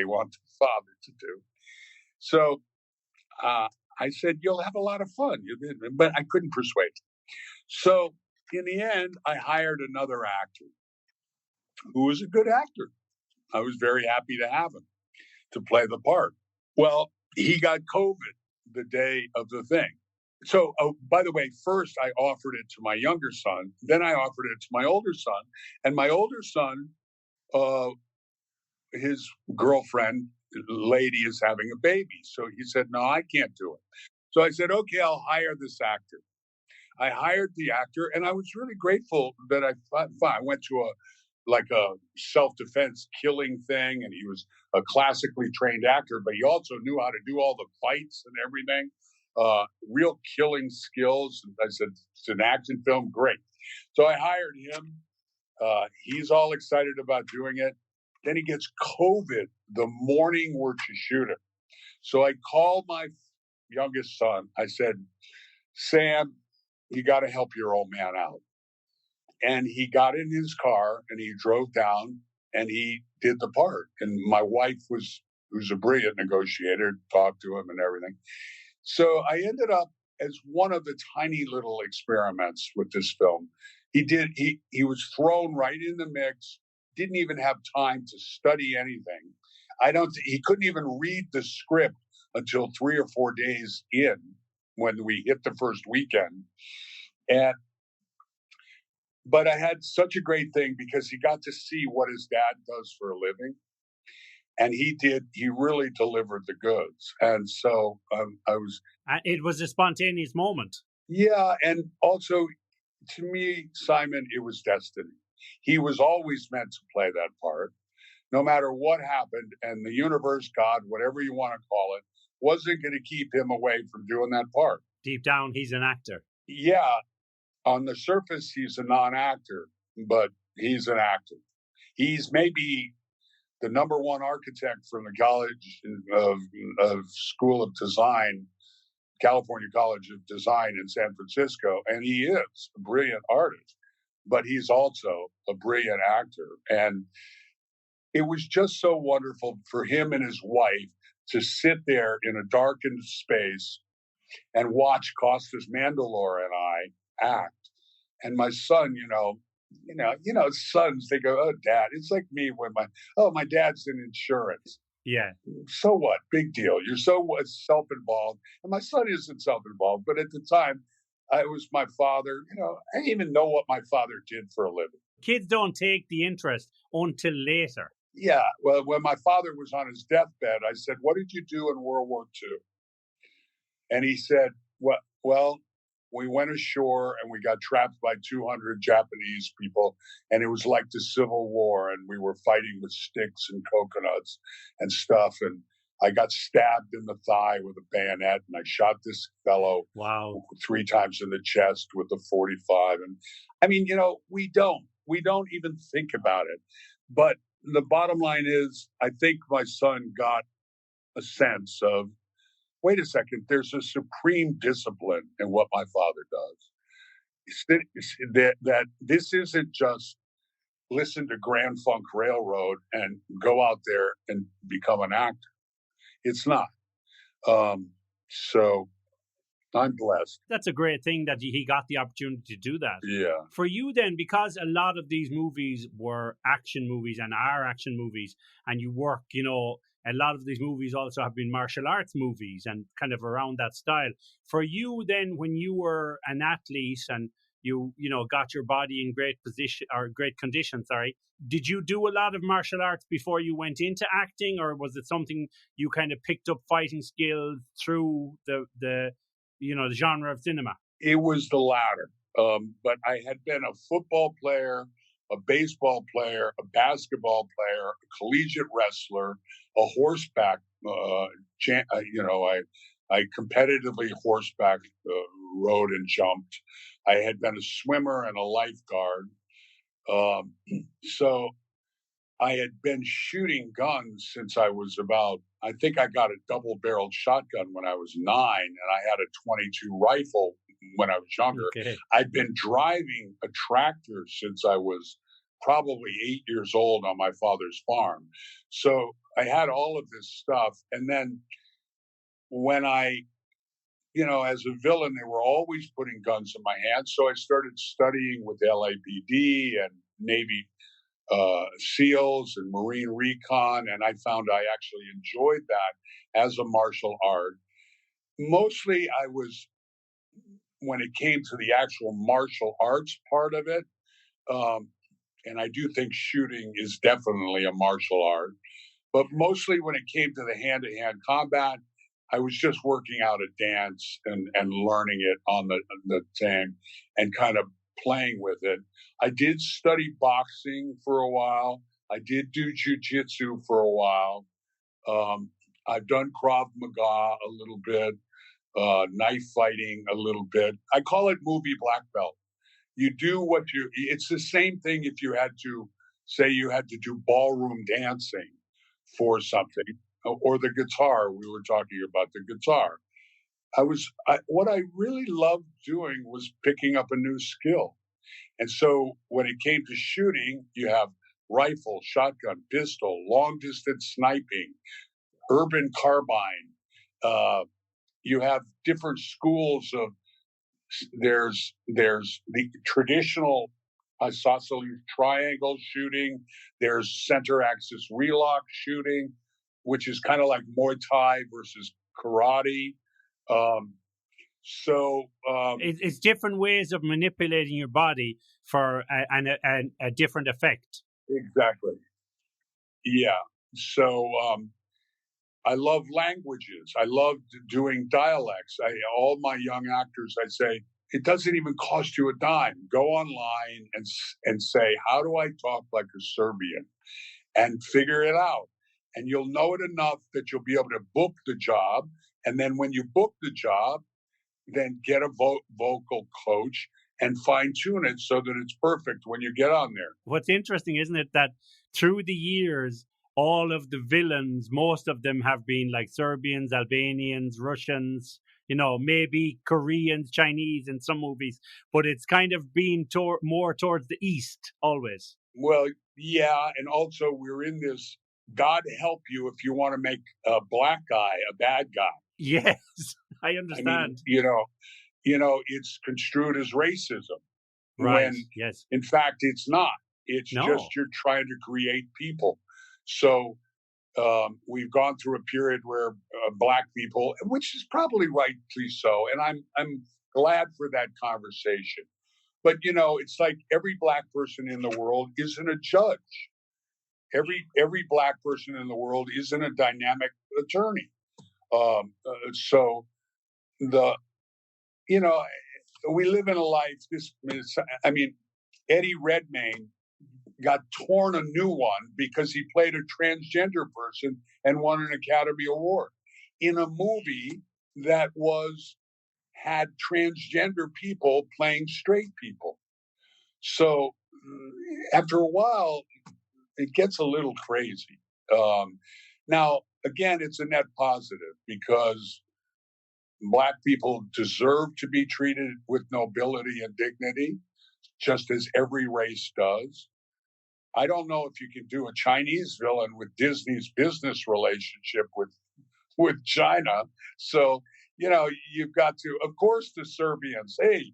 want the father to do. So I said, you'll have a lot of fun. But I couldn't persuade him. So in the end, I hired another actor who was a good actor. I was very happy to have him to play the part. Well, he got COVID the day of the thing. So, by the way, first I offered it to my younger son, then I offered it to my older son. And my older son, his girlfriend, lady, is having a baby. So he said, no, I can't do it. So I said, okay, I'll hire this actor. I hired the actor, and I was really grateful that I went to a self-defense killing thing, and he was a classically trained actor, but he also knew how to do all the fights and everything. Real killing skills. I said, it's an action film. Great. So I hired him. He's all excited about doing it. Then he gets COVID the morning we're to shoot it. So I called my youngest son. I said, Sam, you got to help your old man out. And he got in his car and he drove down and he did the part. And my wife who's a brilliant negotiator, talked to him and everything. So I ended up as one of the tiny little experiments with this film. He was thrown right in the mix, didn't even have time to study anything. He couldn't even read the script until 3 or 4 days in when we hit the first weekend. But I had such a great thing because he got to see what his dad does for a living. And he really delivered the goods. And so it was a spontaneous moment. Yeah. And also, to me, Simon, it was destiny. He was always meant to play that part, no matter what happened. And the universe, God, whatever you want to call it, wasn't going to keep him away from doing that part. Deep down, he's an actor. Yeah. On the surface, he's a non-actor, but he's an actor. He's maybe the number one architect from the College of School of Design, California College of Design in San Francisco. And he is a brilliant artist, but he's also a brilliant actor. And it was just so wonderful for him and his wife to sit there in a darkened space and watch Costas Mandylor and I act. And my son, sons, they go, oh, Dad, it's like me when my dad's in insurance. Yeah. So what? Big deal. You're so self-involved. And my son isn't self-involved, but at the time, It was my father. I didn't even know what my father did for a living. Kids don't take the interest until later. Yeah. Well, when my father was on his deathbed, I said, "What did you do in World War II?" And he said, well, we went ashore and we got trapped by 200 Japanese people. And it was like the Civil War. And we were fighting with sticks and coconuts and stuff. And I got stabbed in the thigh with a bayonet. And I shot this fellow 3 times in the chest with a 45. And I mean, we don't even think about it. But the bottom line is, I think my son got a sense of, wait a second, there's a supreme discipline in what my father does. That this isn't just listen to Grand Funk Railroad and go out there and become an actor. It's not. So I'm blessed. That's a great thing that he got the opportunity to do that. Yeah. For you then, because a lot of these movies were action movies and are action movies, and you work, a lot of these movies also have been martial arts movies and kind of around that style. For you then, when you were an athlete and you got your body in great condition, did you do a lot of martial arts before you went into acting, or was it something you kind of picked up fighting skills through the genre of cinema? It was the latter. But I had been a football player, a baseball player, a basketball player, a collegiate wrestler, a horseback. I competitively horseback rode and jumped. I had been a swimmer and a lifeguard. So I had been shooting guns since I was I think I got a double-barreled shotgun when I was 9, and I had a 22 rifle when I was younger. Okay. I'd been driving a tractor since I was probably 8 years old on my father's farm. So I had all of this stuff. And then when as a villain, they were always putting guns in my hands. So I started studying with LAPD and Navy SEALs and Marine Recon. And I found I actually enjoyed that as a martial art. Mostly when it came to the actual martial arts part of it, and I do think shooting is definitely a martial art, but mostly when it came to the hand-to-hand combat, I was just working out a dance and learning it on the thing and kind of playing with it. I did study boxing for a while. I did do jiu-jitsu for a while. I've done Krav Maga a little bit, knife fighting a little bit. I call it movie black belt. You do it's the same thing if you had to say you had to do ballroom dancing for something, or the guitar. We were talking about the guitar. What I really loved doing was picking up a new skill. And so when it came to shooting, you have rifle, shotgun, pistol, long distance sniping, urban carbine. You have different schools of, there's the traditional isosceles triangle shooting. There's center axis relock shooting, which is kind of like Muay Thai versus karate. It's different ways of manipulating your body for a different effect. Exactly. Yeah. So I love languages. I love doing dialects. All my young actors, I say, it doesn't even cost you a dime. Go online and say, how do I talk like a Serbian? And figure it out. And you'll know it enough that you'll be able to book the job. And then when you book the job, then get a vocal coach and fine-tune it so that it's perfect when you get on there. What's interesting, isn't it, that through the years, all of the villains, most of them have been like Serbians, Albanians, Russians, maybe Koreans, Chinese in some movies, but it's kind of been more towards the East always. Well, yeah, and also we're in this, God help you if you want to make a black guy a bad guy. Yes, I understand. It's construed as racism. Right, when, yes. In fact, it's not. It's just you're trying to create people. So we've gone through a period where black people, which is probably rightly so, and I'm glad for that conversation. But, it's like every black person in the world isn't a judge. Every black person in the world isn't a dynamic attorney. So we live in a life. Eddie Redmayne got torn a new one because he played a transgender person and won an Academy Award in a movie that had transgender people playing straight people. So after a while, it gets a little crazy. Now, again, it's a net positive because Black people deserve to be treated with nobility and dignity, just as every race does. I don't know if you can do a Chinese villain with Disney's business relationship with China. So, you've got to, of course, the Serbians. Hey,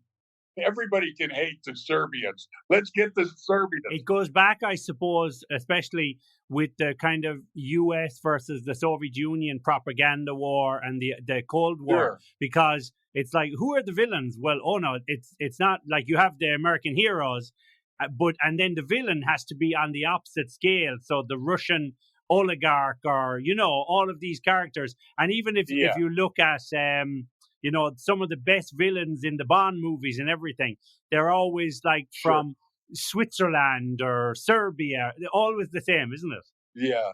everybody can hate the Serbians. Let's get the Serbians. It goes back, I suppose, especially with the kind of US versus the Soviet Union propaganda war and the Cold War, Sure. Because it's like, who are the villains? Well, it's not like you have the American heroes, and then the villain has to be on the opposite scale. So the Russian oligarch, or all of these characters, and even if you look at some of the best villains in the Bond movies and everything, they're always like from Switzerland or Serbia. They're always the same, isn't it? Yeah.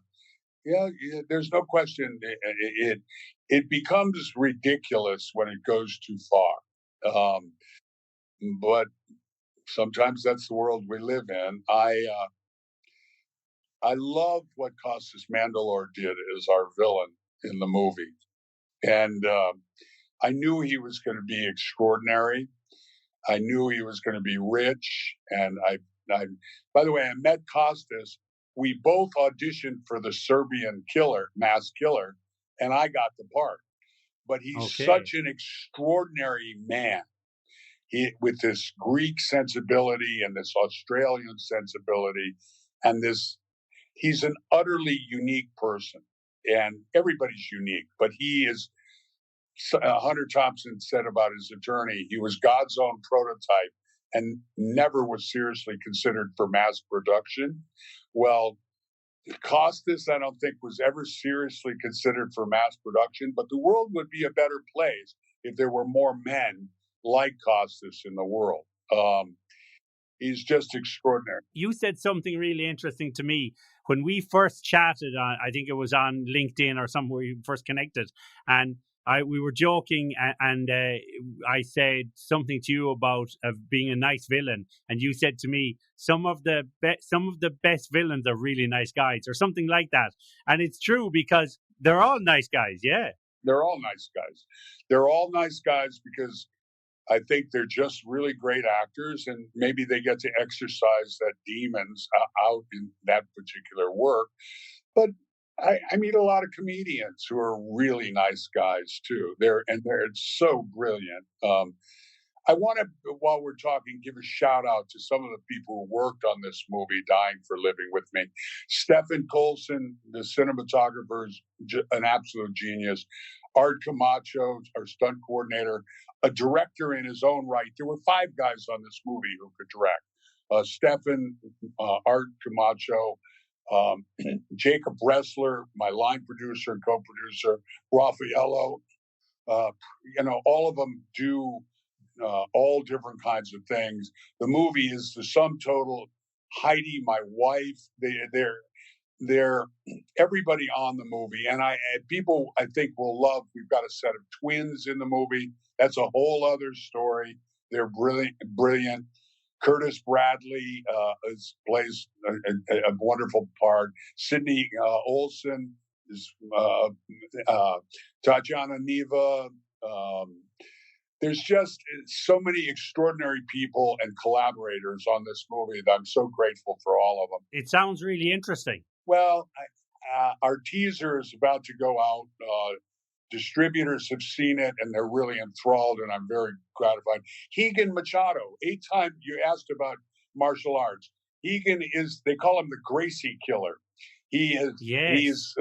There's no question. It becomes ridiculous when it goes too far. But sometimes that's the world we live in. I love what Costas Mandylor did as our villain in the movie, and I knew he was going to be extraordinary. I knew he was going to be rich. And I, by the way, I met Costas. We both auditioned for the Serbian mass killer, and I got the part. But he's such an extraordinary man. With this Greek sensibility and this Australian sensibility, and he's an utterly unique person. And everybody's unique, but he is. Hunter Thompson said about his attorney, he was God's own prototype and never was seriously considered for mass production. Well, Costas, I don't think, was ever seriously considered for mass production, but the world would be a better place if there were more men like Costas in the world. He's just extraordinary. You said something really interesting to me when we first chatted. I think it was on LinkedIn or somewhere you first connected, and we were joking, and I said something to you about being a nice villain, and you said to me, some of the best villains are really nice guys, or something like that. And it's true, because they're all nice guys. Yeah, they're all nice guys. They're all nice guys because I think they're just really great actors, and maybe they get to exercise that demons out in that particular work. But I meet a lot of comedians who are really nice guys too. They're so brilliant. I want to, while we're talking, give a shout out to some of the people who worked on this movie, dying for living with me. Stephen Colson, the cinematographer, is an absolute genius. Art Camacho, our stunt coordinator, a director in his own right. There were 5 guys on this movie who could direct. Stephen, Art Camacho, Jacob Bressler, my line producer and co-producer, Raffaello, all of them do all different kinds of things. The movie is the sum total. Heidi, my wife, they're everybody on the movie, and people I think will love. We've got a set of twins in the movie. That's a whole other story. They're brilliant. Curtis Bradley plays a wonderful part. Sydney Olsen is Tatjana Neva. There's just so many extraordinary people and collaborators on this movie that I'm so grateful for all of them. It sounds really interesting. Well, our teaser is about to go out. Distributors have seen it, and they're really enthralled, and I'm very gratified. Hegan Machado, 8-time, you asked about martial arts. Hegan they call him the Gracie Killer. Yes. He's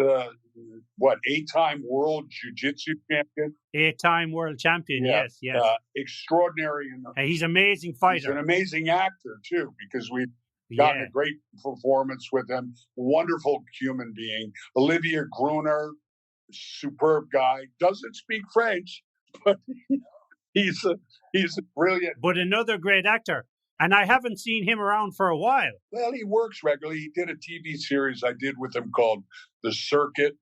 what, 8-time world jiu-jitsu champion? 8-time world champion, Yeah. yes. Extraordinary. And he's an amazing He's fighter. an amazing actor, too, because we've gotten Yeah. a great performance with him. Wonderful human being. Olivier Gruner, superb guy. Doesn't speak French, but he's a brilliant. But another great actor. And I haven't seen him around for a while. Well, he works regularly. He did a TV series I did with him called The Circuit.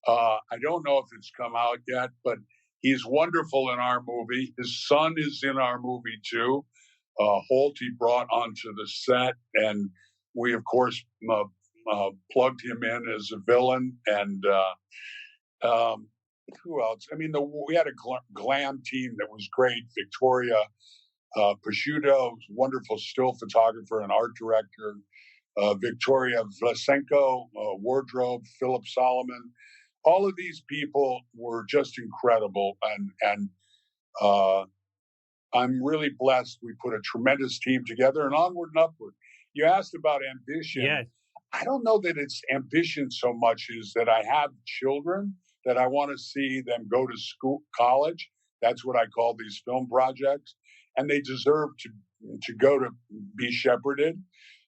I don't know if it's come out yet, but he's wonderful in our movie. His son is in our movie, too. Holt he brought onto the set, and we, of course, plugged him in as a villain. And who else? I mean, we had a glam team that was great. Victoria Prosciutto, wonderful still photographer and art director. Victoria Vlasenko, wardrobe, Philip Solomon. All of these people were just incredible. And I'm really blessed. We put a tremendous team together and onward and upward. You asked about ambition. Yes. I don't know that it's ambition so much as that I have children that I want to see them go to school, college. That's what I call these film projects. And they deserve to go to be shepherded.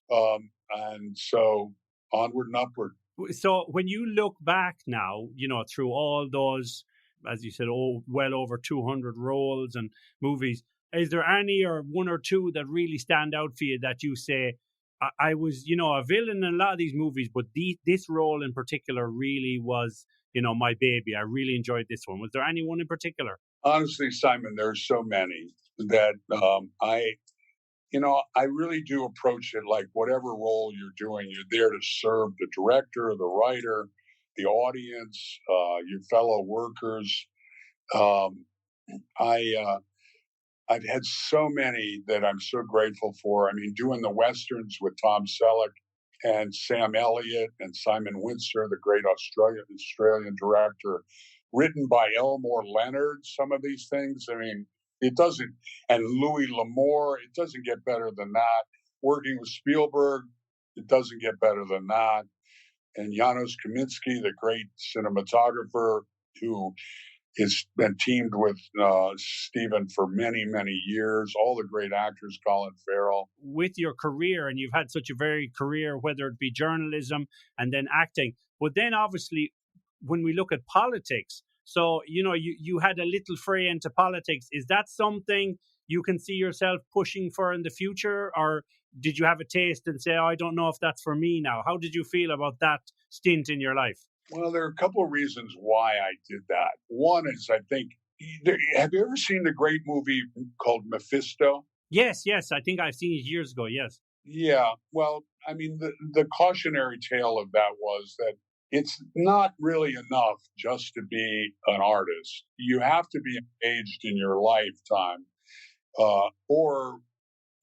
And so onward and upward. So when you look back now, through all those, as you said, well over 200 roles and movies, is there any or one or two that really stand out for you that you say, I was, a villain in a lot of these movies, but this role in particular really was, my baby. I really enjoyed this one. Was there anyone in particular? Honestly, Simon, there's so many that I really do approach it like whatever role you're doing, you're there to serve the director, the writer, the audience, your fellow workers. I've had so many that I'm so grateful for. I mean, doing the Westerns with Tom Selleck and Sam Elliott and Simon Windsor, the great Australian director, written by Elmore Leonard, some of these things. I mean, it doesn't, and Louis L'Amour, it doesn't get better than that. Working with Spielberg, it doesn't get better than that. And Janusz Kaminski, the great cinematographer who has been teamed with Steven for many, many years. All the great actors, Colin Farrell. With your career, and you've had such a varied career, whether it be journalism and then acting, but then obviously when we look at politics, so, you had a little foray into politics. Is that something you can see yourself pushing for in the future? Or did you have a taste and say, I don't know if that's for me now? How did you feel about that stint in your life? Well, there are a couple of reasons why I did that. One is, I think, have you ever seen the great movie called Mephisto? Yes. I think I've seen it years ago, yes. Yeah. Well, I mean, the cautionary tale of that was that it's not really enough just to be an artist. You have to be engaged in your lifetime, or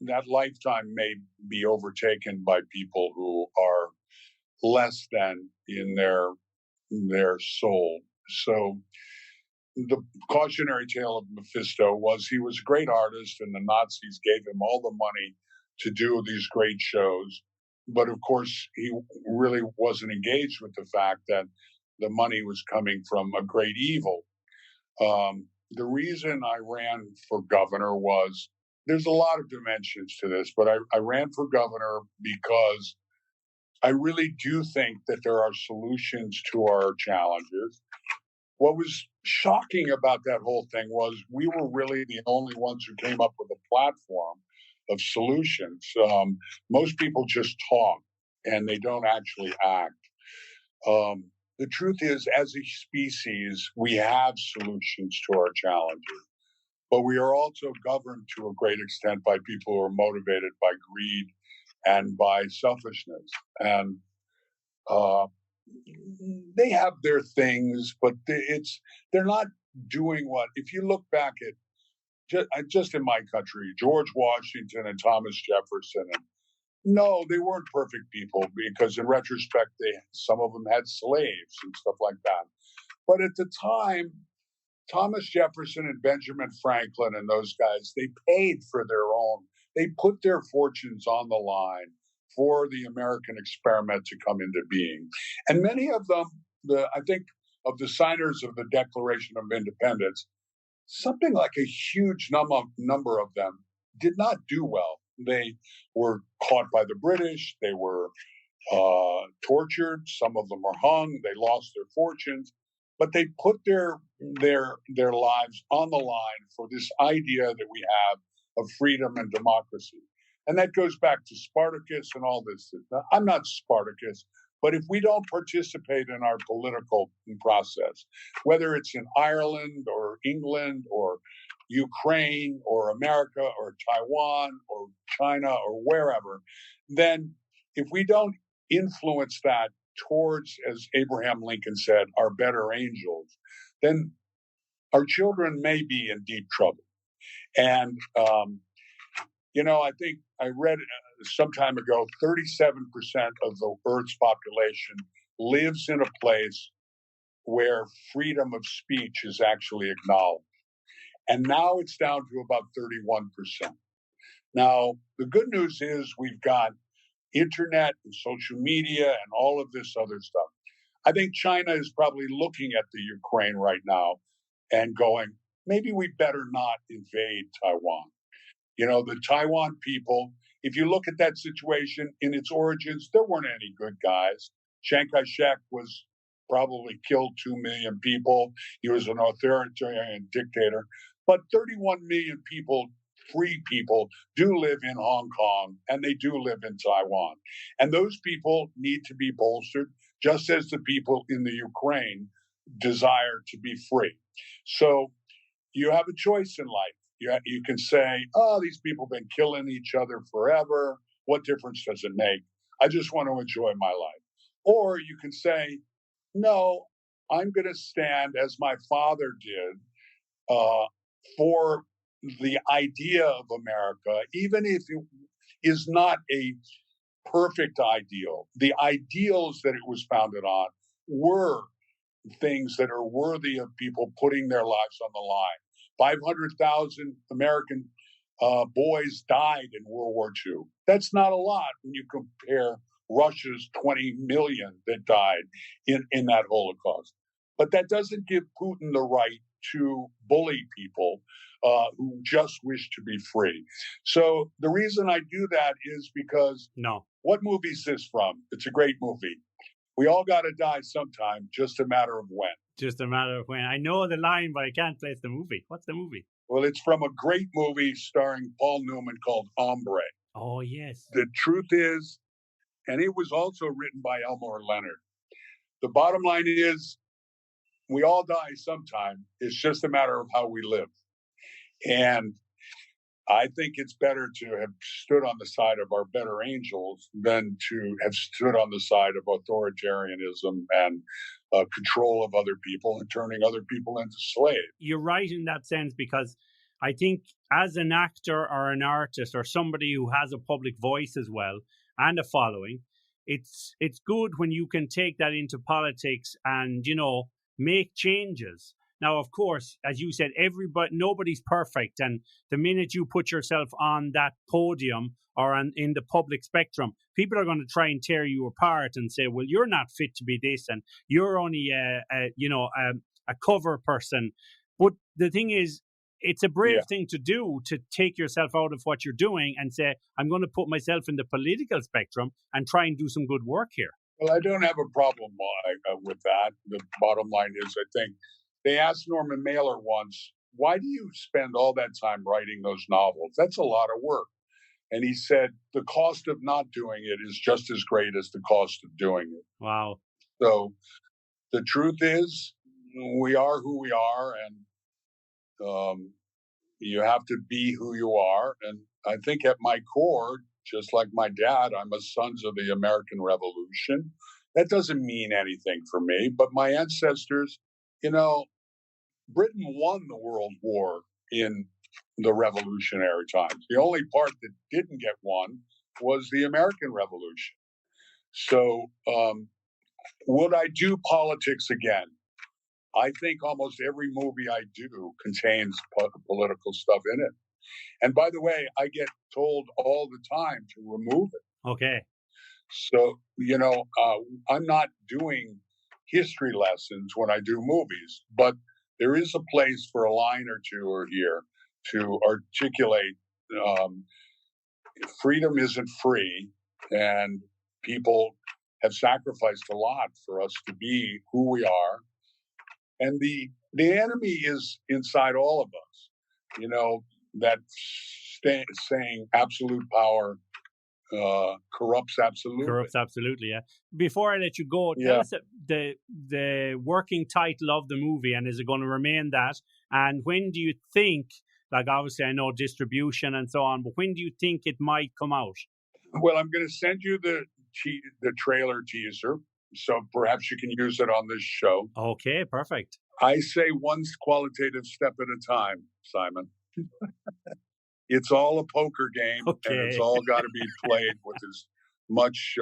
that lifetime may be overtaken by people who are less than in their soul. So the cautionary tale of Mephisto was he was a great artist and the Nazis gave him all the money to do these great shows. But of course, he really wasn't engaged with the fact that the money was coming from a great evil. The reason I ran for governor was there's a lot of dimensions to this, but I ran for governor because I really do think that there are solutions to our challenges. What was shocking about that whole thing was we were really the only ones who came up with a platform of solutions. Most people just talk and they don't actually act. The truth is, as a species, we have solutions to our challenges, but we are also governed to a great extent by people who are motivated by greed and by selfishness. And they have their things, but they're not doing what, if you look back at, just in my country, George Washington and Thomas Jefferson, no, they weren't perfect people because in retrospect, some of them had slaves and stuff like that. But at the time, Thomas Jefferson and Benjamin Franklin and those guys, they paid for their own. They put their fortunes on the line for the American experiment to come into being. And many of them, I think, of the signers of the Declaration of Independence, something like a huge number of them did not do well. They were caught by the British. They were tortured. Some of them were hung. They lost their fortunes. But they put their lives on the line for this idea that we have of freedom and democracy. And that goes back to Spartacus and all this. Now, I'm not Spartacus, but if we don't participate in our political process, whether it's in Ireland or England or Ukraine or America or Taiwan or China or wherever, then if we don't influence that towards, as Abraham Lincoln said, our better angels, then our children may be in deep trouble. And, I think I read some time ago, 37% of the Earth's population lives in a place where freedom of speech is actually acknowledged. And now it's down to about 31%. Now, the good news is we've got internet and social media and all of this other stuff. I think China is probably looking at the Ukraine right now and going, maybe we better not invade Taiwan. The Taiwan people, if you look at that situation in its origins, there weren't any good guys. Chiang Kai-shek was probably killed 2 million people. He was an authoritarian dictator. But 31 million people, free people, do live in Hong Kong, and they do live in Taiwan. And those people need to be bolstered, just as the people in the Ukraine desire to be free. So you have a choice in life. You can say, these people have been killing each other forever. What difference does it make? I just want to enjoy my life. Or you can say, no, I'm going to stand, as my father did, for the idea of America, even if it is not a perfect ideal. The ideals that it was founded on were things that are worthy of people putting their lives on the line. 500,000 American boys died in World War II. That's not a lot when you compare Russia's 20 million that died in that Holocaust. But that doesn't give Putin the right to bully people who just wish to be free. So the reason I do that is because what movie is this from? It's a great movie. We all got to die sometime, just a matter of when. Just a matter of when. I know the line, but I can't place the movie. What's the movie? Well, it's from a great movie starring Paul Newman called Hombre. Oh, yes. The truth is, and it was also written by Elmore Leonard, the bottom line is we all die sometime. It's just a matter of how we live. And I think it's better to have stood on the side of our better angels than to have stood on the side of authoritarianism and control of other people and turning other people into slaves. You're right in that sense, because I think as an actor or an artist or somebody who has a public voice as well and a following, it's good when you can take that into politics and, make changes. Now, of course, as you said, nobody's perfect. And the minute you put yourself on that podium or in the public spectrum, people are going to try and tear you apart and say, well, you're not fit to be this, and you're only a cover person. But the thing is, it's a brave thing to do, to take yourself out of what you're doing and say, I'm going to put myself in the political spectrum and try and do some good work here. Well, I don't have a problem with that. The bottom line is, I think, they asked Norman Mailer once, why do you spend all that time writing those novels? That's a lot of work. And he said, the cost of not doing it is just as great as the cost of doing it. Wow. So the truth is, we are who we are, and you have to be who you are. And I think at my core, just like my dad, I'm a son of the American Revolution. That doesn't mean anything for me, but my ancestors, Britain won the World War in the Revolutionary times. The only part that didn't get won was the American Revolution. So would I do politics again? I think almost every movie I do contains political stuff in it. And by the way, I get told all the time to remove it. Okay. So, I'm not doing history lessons when I do movies, but there is a place for a line or two or here to articulate freedom isn't free, and people have sacrificed a lot for us to be who we are. And the enemy is inside all of us, that saying absolute power corrupts absolutely. Corrupts absolutely, yeah. Before I let you go, tell us the working title of the movie, and is it going to remain that? And when do you think, like obviously I know distribution and so on, but when do you think it might come out? Well, I'm going to send you the trailer teaser, so perhaps you can use it on this show. Okay, perfect. I say one qualitative step at a time, Simon. It's all a poker game, and it's all got to be played with as much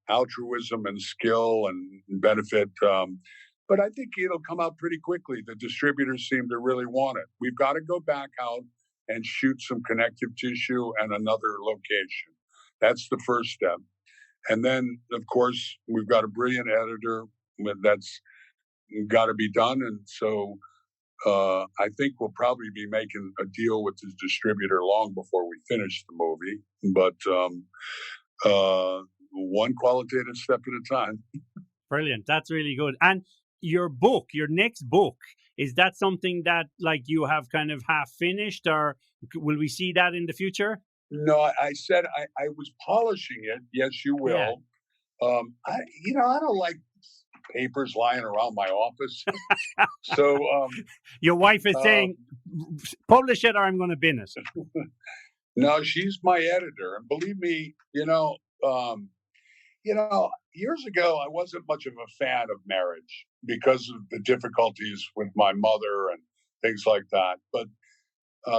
altruism and skill and benefit. But I think it'll come out pretty quickly. The distributors seem to really want it. We've got to go back out and shoot some connective tissue and another location. That's the first step. And then, of course, we've got a brilliant editor that's got to be done. And so I think we'll probably be making a deal with this distributor long before we finish the movie. But one qualitative step at a time. Brilliant. That's really good. And your next book, is that something that like you have kind of half finished, or will we see that in the future? No, I said I was polishing it. Yes, you will. Yeah. I don't like papers lying around my office. So your wife is saying, publish it or I'm going to bin it. No, she's my editor. And believe me, years ago, I wasn't much of a fan of marriage because of the difficulties with my mother and things like that. But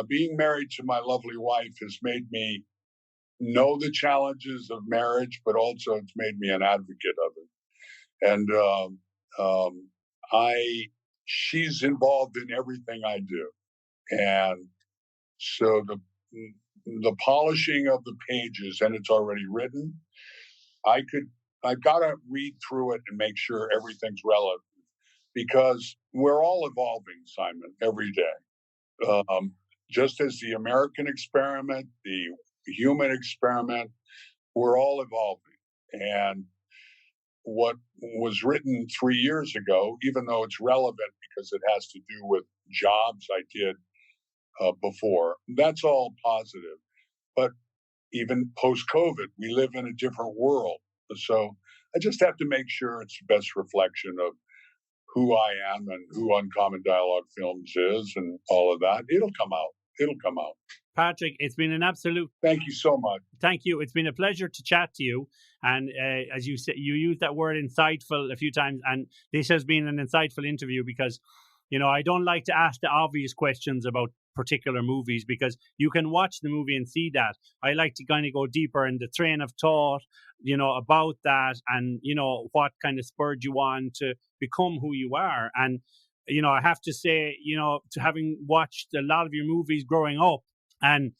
being married to my lovely wife has made me know the challenges of marriage, but also it's made me an advocate of it. And she's involved in everything I do. And so the polishing of the pages, and it's already written, I've got to read through it and make sure everything's relevant, because we're all evolving, Simon, every day. Just as the American experiment, the human experiment, we're all evolving. And what was written 3 years ago, even though it's relevant because it has to do with jobs I did before, that's all positive. But even post-COVID, we live in a different world. So I just have to make sure it's the best reflection of who I am and who Uncommon Dialogue Films is and all of that. It'll come out. Patrick, it's been an absolute... Thank you so much. Thank you. It's been a pleasure to chat to you. And as you said, you used that word insightful a few times. And this has been an insightful interview because, I don't like to ask the obvious questions about particular movies because you can watch the movie and see that. I like to kind of go deeper in the train of thought, about that and, what kind of spurred you on to become who you are. And, I have to say, to having watched a lot of your movies growing up and,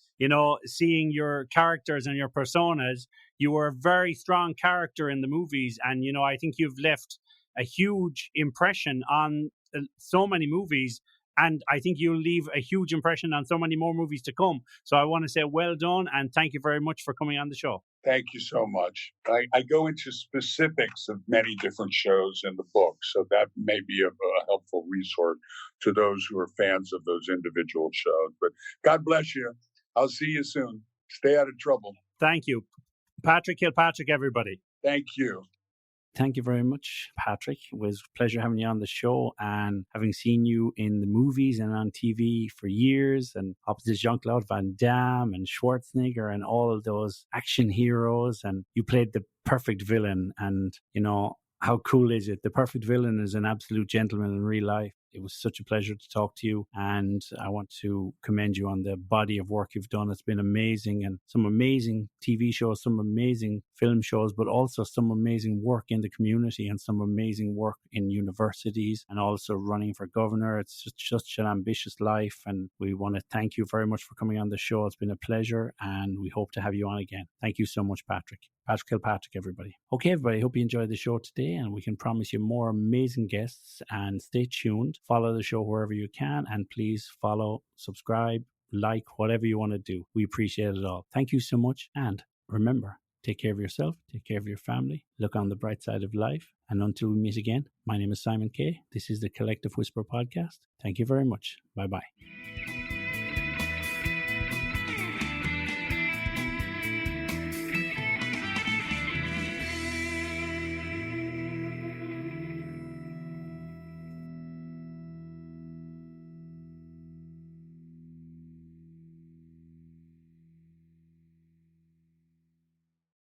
seeing your characters and your personas, you were a very strong character in the movies. And, I think you've left a huge impression on so many movies. And I think you'll leave a huge impression on so many more movies to come. So I want to say well done and thank you very much for coming on the show. Thank you so much. I go into specifics of many different shows in the book, so that may be a helpful resource to those who are fans of those individual shows. But God bless you. I'll see you soon. Stay out of trouble. Thank you. Patrick Kilpatrick, everybody. Thank you. Thank you very much, Patrick. It was a pleasure having you on the show and having seen you in the movies and on TV for years and opposite Jean-Claude Van Damme and Schwarzenegger and all of those action heroes. And you played the perfect villain. And, how cool is it? The perfect villain is an absolute gentleman in real life. It was such a pleasure to talk to you. And I want to commend you on the body of work you've done. It's been amazing, and some amazing TV shows, some amazing film shows, but also some amazing work in the community and some amazing work in universities and also running for governor. It's just such an ambitious life. And we want to thank you very much for coming on the show. It's been a pleasure and we hope to have you on again. Thank you so much, Patrick. Patrick Kilpatrick, everybody. Okay, everybody, hope you enjoyed the show today, and we can promise you more amazing guests. And stay tuned. Follow the show wherever you can, and please follow, subscribe, like, whatever you want to do. We appreciate it all. Thank you so much, and remember, take care of yourself, take care of your family, look on the bright side of life, and until we meet again, my name is Simon Kay. This is the Collective Whisper Podcast. Thank you very much. Bye-bye.